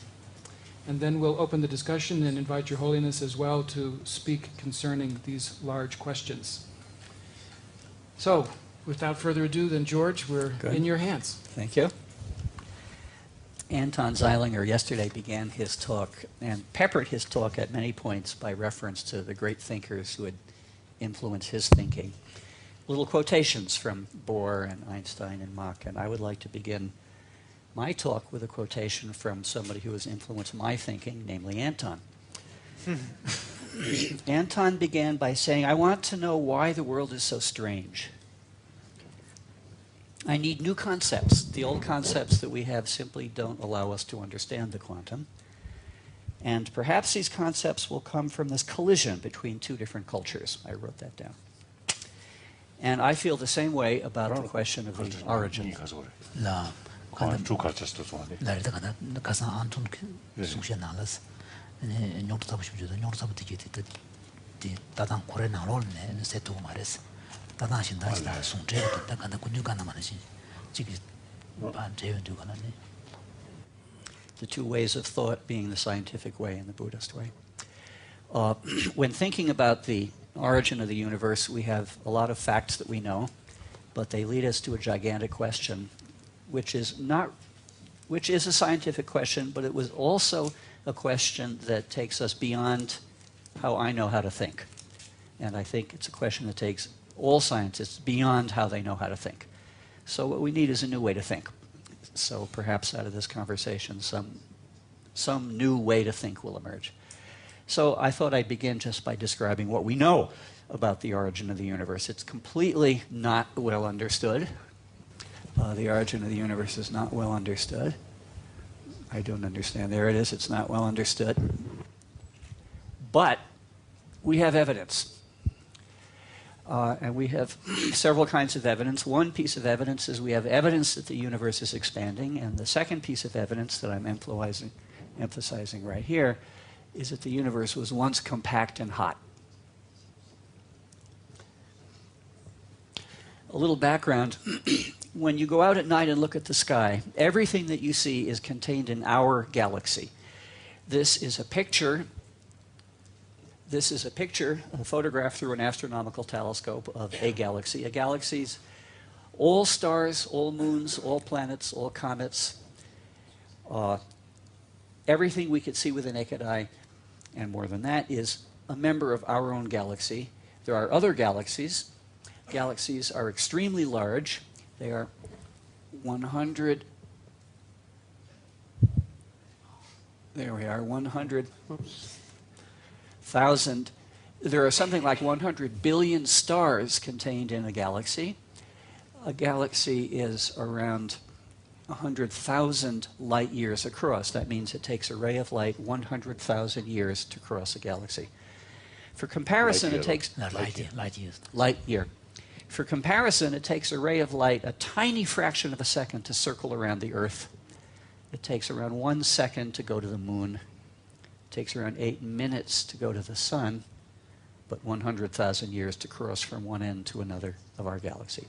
And then we'll open the discussion and invite Your Holiness as well to speak concerning these large questions. So, without further ado, then, George, we're in your hands. Thank you. Anton Zeilinger yesterday began his talk and peppered his talk at many points by reference to the great thinkers who had influenced his thinking. Little quotations from Bohr and Einstein and Mach, and I would like to begin my talk with a quotation from somebody who has influenced my thinking, namely Anton. Anton began by saying, "I want to know why the world is so strange. I need new concepts. The old concepts that we have simply don't allow us to understand the quantum. And perhaps these concepts will come from this collision between two different cultures." I wrote that down. And I feel the same way about the question of the origin. The two ways of thought being the scientific way and the Buddhist way. When thinking about the origin of the universe, we have a lot of facts that we know, but they lead us to a gigantic question, which is a scientific question, but it was also a question that takes us beyond how I know how to think. And I think it's a question that takes all scientists beyond how they know how to think. So what we need is a new way to think. So perhaps out of this conversation, some new way to think will emerge. So I thought I'd begin just by describing what we know about the origin of the universe. It's completely not well understood. The origin of the universe is not well understood. I don't understand. There it is. It's not well understood. But we have evidence. And we have several kinds of evidence. One piece of evidence is we have evidence that the universe is expanding. And the second piece of evidence that I'm emphasizing right here is that the universe was once compact and hot. A little background. When you go out at night and look at the sky, everything that you see is contained in our galaxy. This is a picture, a photograph through an astronomical telescope of a galaxy. A galaxy's all stars, all moons, all planets, all comets, everything we could see with the naked eye, and more than that, is a member of our own galaxy. There are other galaxies. Galaxies are extremely large. They are 100,000. There are something like 100 billion stars contained in a galaxy. A galaxy is around 100,000 light years across. That means it takes a ray of light 100,000 years to cross a galaxy. For comparison, it takes light year. For comparison, it takes a ray of light a tiny fraction of a second to circle around the Earth. It takes around 1 second to go to the moon. It takes around 8 minutes to go to the sun, but 100,000 years to cross from one end to another of our galaxy.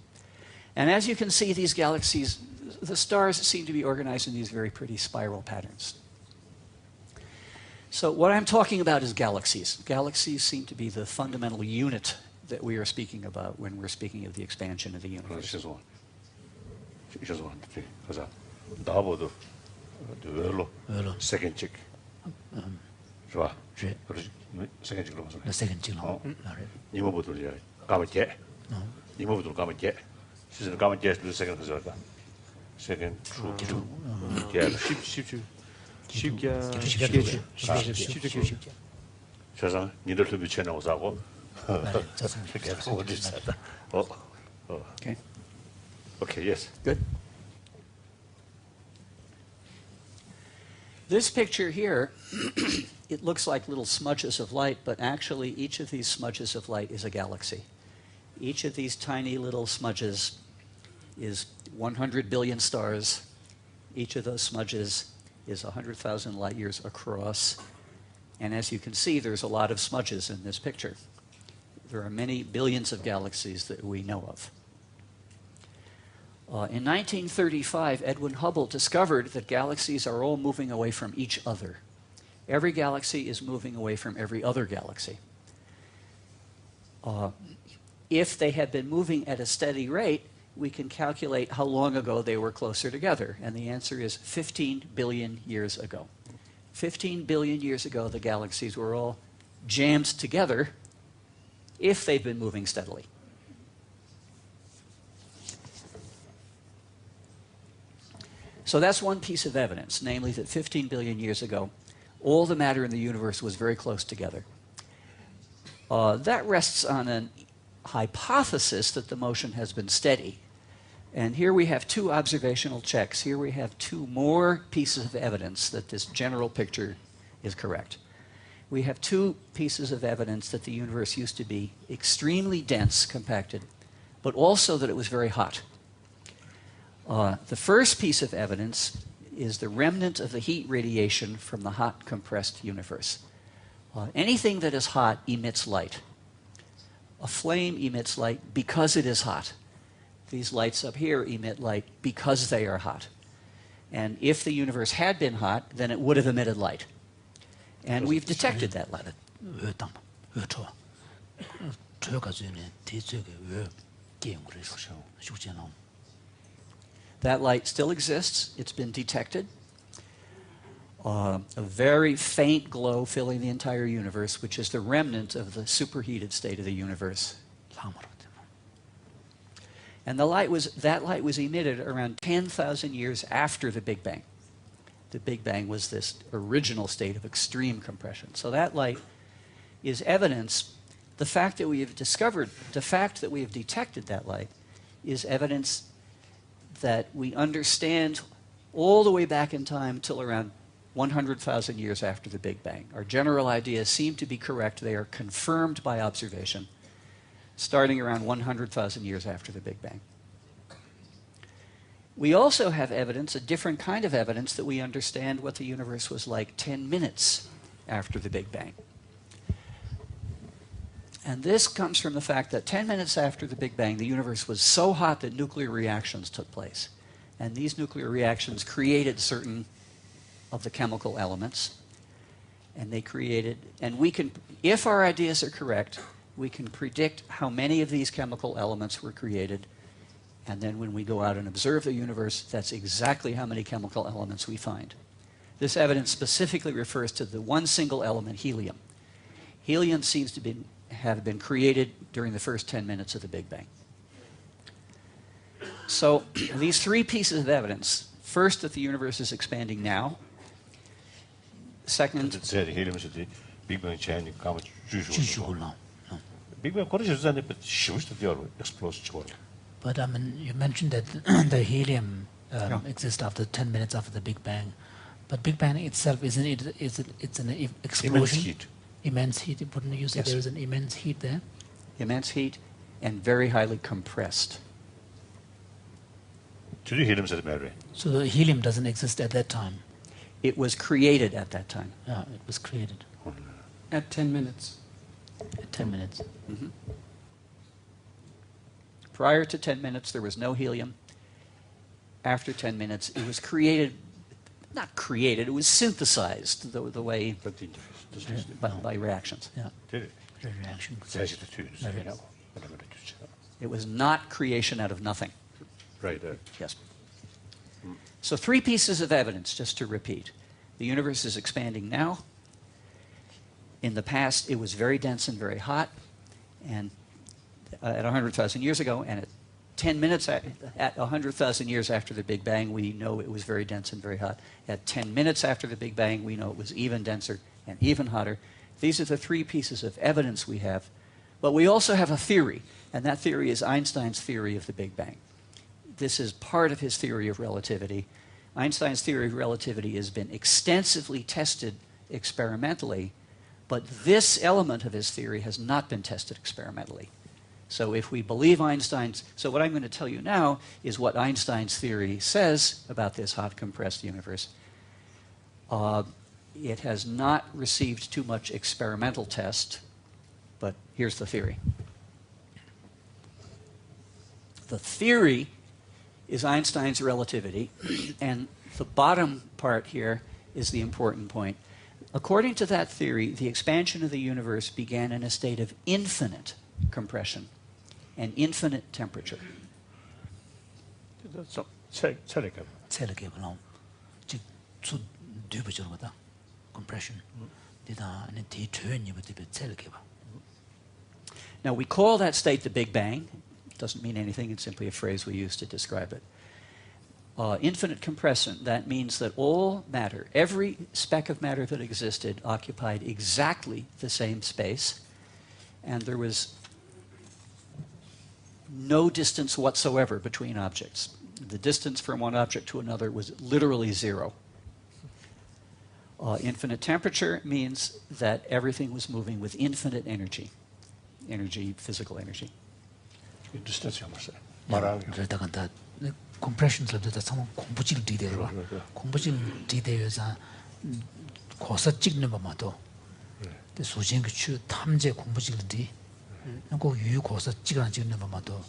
And as you can see, these galaxies, the stars seem to be organized in these very pretty spiral patterns. So what I'm talking about is galaxies. Galaxies seem to be the fundamental unit that we are speaking about when we're speaking of the expansion of the universe. Second check. 是吧？是不是，谁看这个了吗？那second镜了，你们不都是干嘛接？你们不都干嘛接？其实干嘛接是second 是吧？second true，接了。学生，你的特别全能我啥过？给我就知道。Okay. Okay, yes. Good. This picture here, it looks like little smudges of light, but actually each of these smudges of light is a galaxy. Each of these tiny little smudges is 100 billion stars. Each of those smudges is 100,000 light years across. And as you can see, there's a lot of smudges in this picture. There are many billions of galaxies that we know of. In 1935, Edwin Hubble discovered that galaxies are all moving away from each other. Every galaxy is moving away from every other galaxy. If they had been moving at a steady rate, we can calculate how long ago they were closer together. And the answer is 15 billion years ago. 15 billion years ago, the galaxies were all jammed together if they've been moving steadily. So that's one piece of evidence, namely that 15 billion years ago, all the matter in the universe was very close together. That rests on a hypothesis that the motion has been steady. And here we have two observational checks. Here we have two more pieces of evidence that this general picture is correct. We have two pieces of evidence that the universe used to be extremely dense, compacted, but also that it was very hot. The first piece of evidence is the remnant of the heat radiation from the hot, compressed universe. Anything that is hot emits light. A flame emits light because it is hot. These lights up here emit light because they are hot. And if the universe had been hot, then it would have emitted light. And we've detected that light. That light still exists. It's been detected. A very faint glow filling the entire universe, which is the remnant of the superheated state of the universe. And that light was emitted around 10,000 years after the Big Bang. The Big Bang was this original state of extreme compression. So that light is evidence. The fact that we have detected that light is evidence that we understand all the way back in time till around 100,000 years after the Big Bang. Our general ideas seem to be correct. They are confirmed by observation, starting around 100,000 years after the Big Bang. We also have evidence, a different kind of evidence, that we understand what the universe was like 10 minutes after the Big Bang. And this comes from the fact that 10 minutes after the Big Bang, the universe was so hot that nuclear reactions took place. And these nuclear reactions created certain of the chemical elements. And they created, and we can, if our ideas are correct, we can predict how many of these chemical elements were created. And then when we go out and observe the universe, that's exactly how many chemical elements we find. This evidence specifically refers to the one single element, helium. Helium seems to have been created during the first 10 minutes of the Big Bang. So these three pieces of evidence, first that the universe is expanding now, second, Big Bang change come Big Bang explode. But you mentioned that the helium exists after 10 minutes after the Big Bang. But Big Bang itself, it's an explosion? Immense heat. Immense heat. Wouldn't you say Yes. there is an immense heat there? immense heat and very highly compressed. So the helium doesn't exist at that time? It was created at that time. Yeah, it was created. At 10 minutes. At 10 minutes. Mm-hmm. Prior to 10 minutes, there was no helium. After 10 minutes, it was created, not created, it was synthesized the way by reactions. Yeah. Reactions. It was not creation out of nothing. Right. Yes. So 3 pieces of evidence, just to repeat. The universe is expanding now. In the past, it was very dense and very hot, and at 100,000 years ago, and at 10 minutes at 100,000 years after the Big Bang, we know it was very dense and very hot. At 10 minutes after the Big Bang, we know it was even denser and even hotter. These are the three pieces of evidence we have. But we also have a theory, and that theory is Einstein's theory of the Big Bang. This is part of his theory of relativity. Einstein's theory of relativity has been extensively tested experimentally, but this element of his theory has not been tested experimentally. So if we believe Einstein's, so what I'm going to tell you now is what Einstein's theory says about this hot compressed universe. It has not received too much experimental test, but here's the theory. The theory is Einstein's relativity, and the bottom part here is the important point. According to that theory, the expansion of the universe began in a state of infinite compression and infinite temperature. Now we call that state the Big Bang. It doesn't mean anything, it's simply a phrase we use to describe it. Infinite compression, that means that all matter, every speck of matter that existed occupied exactly the same space, and there was no distance whatsoever between objects. The distance from one object to another was literally zero. Infinite temperature means that everything was moving with infinite energy, physical energy. compression slabda sama 공부질 디데로 공부질 디데여자 고사 찍는 것마도 그 수진 그 탐제 공부질디 그 유유 고사 찍는 것마도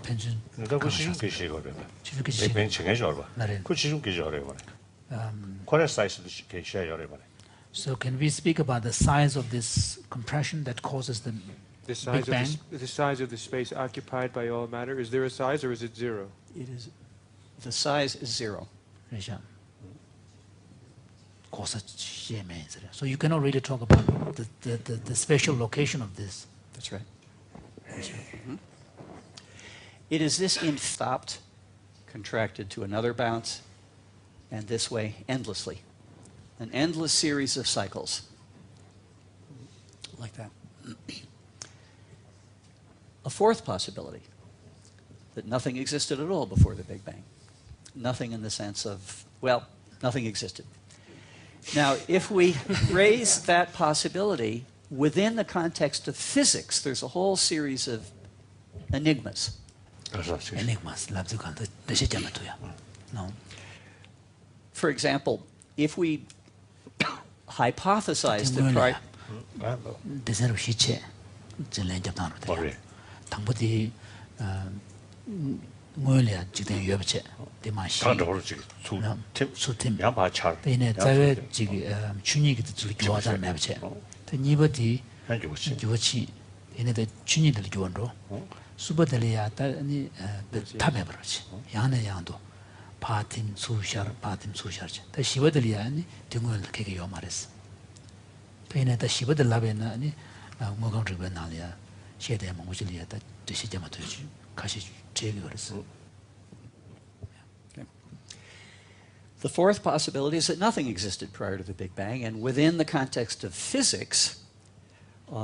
펜션 그 시중 계시거든. 그 벤칭에 봐. 그 시중 계시거래 봐. What size 계셔요 봐. So can we speak about the size of this compression that causes the Big Bang? The size of the space occupied by all matter. Is there a size or is it zero? It is. The size is zero. So you cannot really talk about the spatial location of this. That's right. That's right. Mm-hmm. It is this stopped, contracted to another bounce, and this way endlessly. An endless series of cycles. Like that. A fourth possibility, that nothing existed at all before the Big Bang. Nothing in the sense of, well, nothing existed. Now, if we raise that possibility within the context of physics, there's a whole series of enigmas. For example, if we hypothesize the 뭐야 지금 여버체 대마시 수팀 대네 자외 지금 춘이기도 좋아하는 매버체 대니버디 좋지 얘네들 춘이들 좋은로 수버들이야 아니 탑해버지 양의 양도 파팀 수샤르지 대 시버들이야 아니 등을 그게 요 말했어 대네 대 시버들 라베나 아니 뭐가 그러고 나리야 시대에 뭐지리야 대 시점을 되지 The fourth possibility is that nothing existed prior to the Big Bang, and within the context of physics,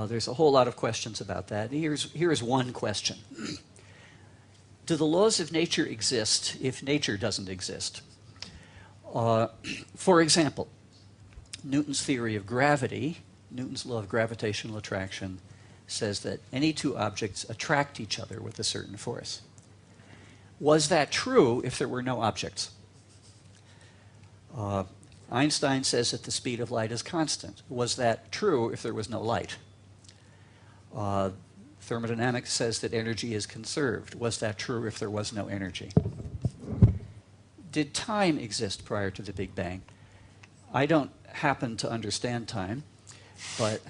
there's a whole lot of questions about that. Here's one question. Do the laws of nature exist if nature doesn't exist? For example, Newton's theory of gravity, Newton's law of gravitational attraction, says that any two objects attract each other with a certain force. Was that true if there were no objects? Einstein says that the speed of light is constant. Was that true if there was no light? Thermodynamics says that energy is conserved. Was that true if there was no energy? Did time exist prior to the Big Bang? I don't happen to understand time, but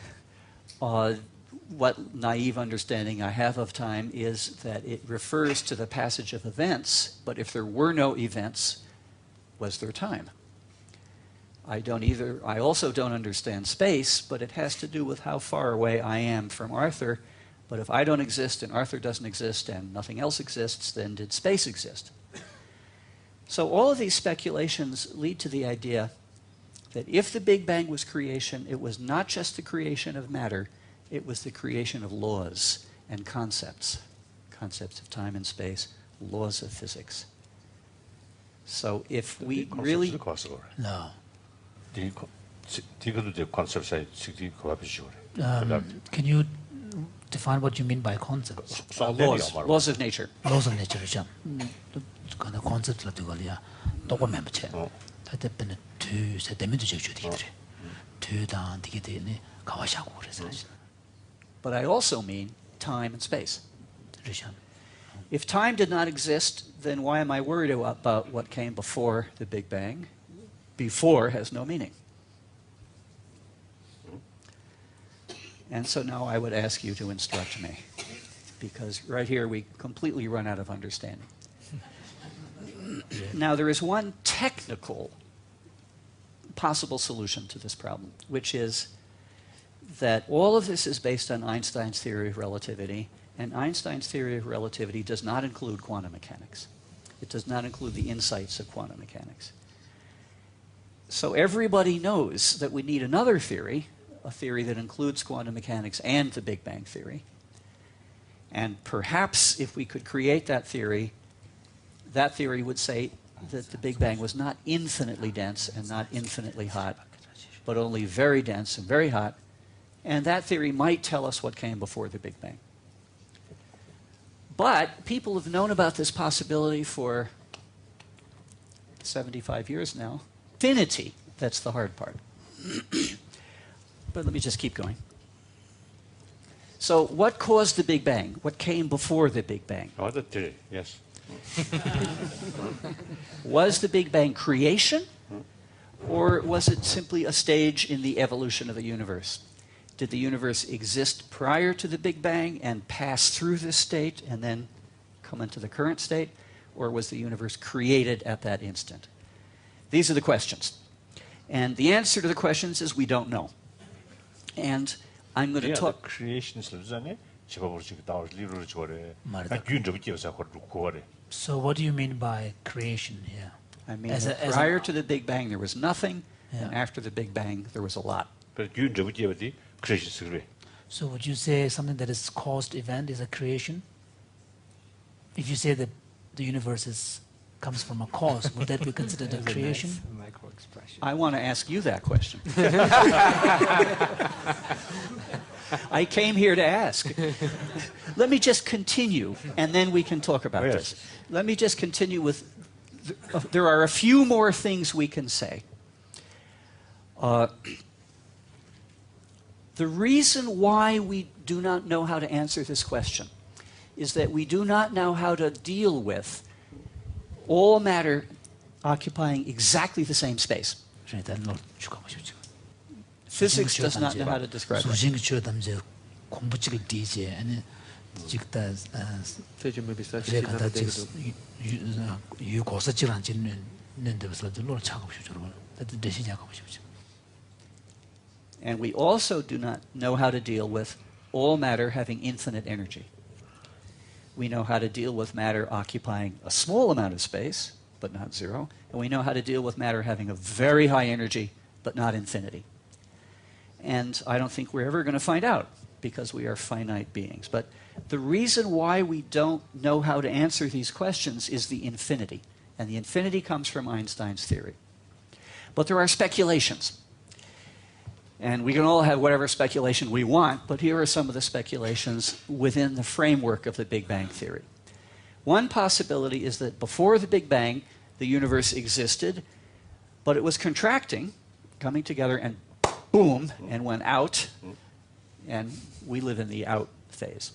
what naive understanding I have of time is that it refers to the passage of events, but if there were no events, was there time? I also don't understand space, but it has to do with how far away I am from Arthur. But if I don't exist and Arthur doesn't exist and nothing else exists, then did space exist? So all of these speculations lead to the idea that if the Big Bang was creation, it was not just the creation of matter, it was the creation of laws and concepts of time and space, laws of physics. So if we really... No. Can you define what you mean by concepts? Laws of nature. Laws of nature. Kind of concepts like the dog member chair. That been two said them to check two down to get in Kawashaku. But I also mean time and space. If time did not exist, then why am I worried about what came before the Big Bang? Before has no meaning. And so now I would ask you to instruct me, because right here we completely run out of understanding. Now there is one technical possible solution to this problem, which is that all of this is based on Einstein's theory of relativity, and Einstein's theory of relativity does not include quantum mechanics. It does not include the insights of quantum mechanics. So everybody knows that we need another theory, a theory that includes quantum mechanics and the Big Bang theory. And perhaps if we could create that theory would say that the Big Bang was not infinitely dense and not infinitely hot, but only very dense and very hot. And that theory might tell us what came before the Big Bang. But people have known about this possibility for 75 years now. Infinity, that's the hard part. But let me just keep going. So what caused the Big Bang? What came before the Big Bang? Oh, the theory, yes. Was the Big Bang creation? Or was it simply a stage in the evolution of the universe? Did the universe exist prior to the Big Bang and pass through this state and then come into the current state? Or was the universe created at that instant? These are the questions. And the answer to the questions is we don't know. And I'm going to talk... So what do you mean by creation here? I mean, prior to the Big Bang there was nothing, and after the Big Bang there was a lot. So would you say something that is caused event is a creation? If you say that the universe comes from a cause, would that be considered a creation? I want to ask you that question. I came here to ask. Let me just continue, and then we can talk about this. Let me just continue with... there are a few more things we can say. The reason why we do not know how to answer this question is that we do not know how to deal with all matter occupying exactly the same space. Physics does not know how to describe it. And we also do not know how to deal with all matter having infinite energy. We know how to deal with matter occupying a small amount of space, but not zero. And we know how to deal with matter having a very high energy, but not infinity. And I don't think we're ever going to find out, because we are finite beings. But the reason why we don't know how to answer these questions is the infinity. And the infinity comes from Einstein's theory. But there are speculations. And we can all have whatever speculation we want, but here are some of the speculations within the framework of the Big Bang theory. One possibility is that before the Big Bang, the universe existed, but it was contracting, coming together, and boom, and went out, and we live in the out phase.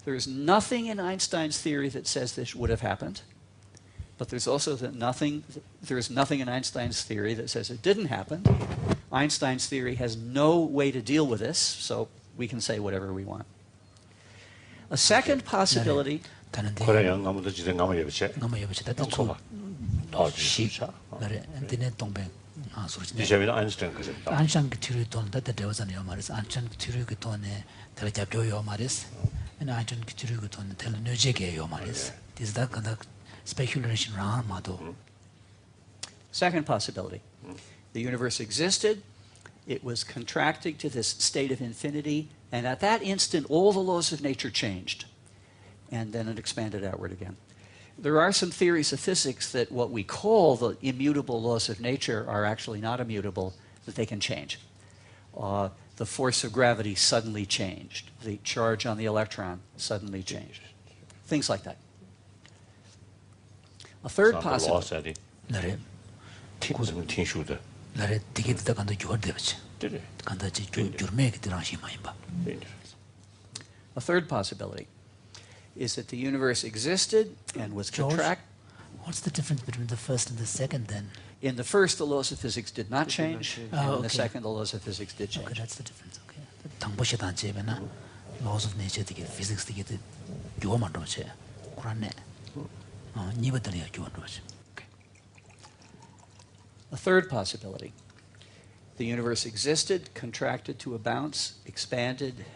There's nothing in Einstein's theory that says this would have happened, but there's also there's nothing in Einstein's theory that says it didn't happen. Einstein's theory has no way to deal with this, so we can say whatever we want. A second possibility... 아 소리네. 디샤비는 아인슈타인 그랬다. 안창 티르 돈다 대화잖아요 말이스. 안창 티르 그 돈에 텔 잡혀요 말이스. and 안창 티르 그 돈에 텔 뇌제게요 말이스. this that kind of speculation around 마도. Second possibility. The universe existed, it was contracting to this state of infinity, and at that instant all the laws of nature changed. And then it expanded outward again. There are some theories of physics that what we call the immutable laws of nature are actually not immutable, that they can change. The force of gravity suddenly changed. The charge on the electron suddenly changed. Things like that. A third possibility. 나래 무슨 틴슈다. 나래 되게 듣다 간다 요르되지. 그래. 간다 지 줄메게 들어시 많이 봐. A third possibility is that the universe existed and was contract. What's the difference between the first and the second then? In the first, the laws of physics did not change, and Oh, in the okay. second, the laws of physics did change. Okay, that's the difference. Okay. 당보시 단체배나 laws of nature 되게 physics 되게 교만 로체. 그러네. 니버들이 교만 로체. A third possibility. The universe existed, contracted to a bounce, expanded,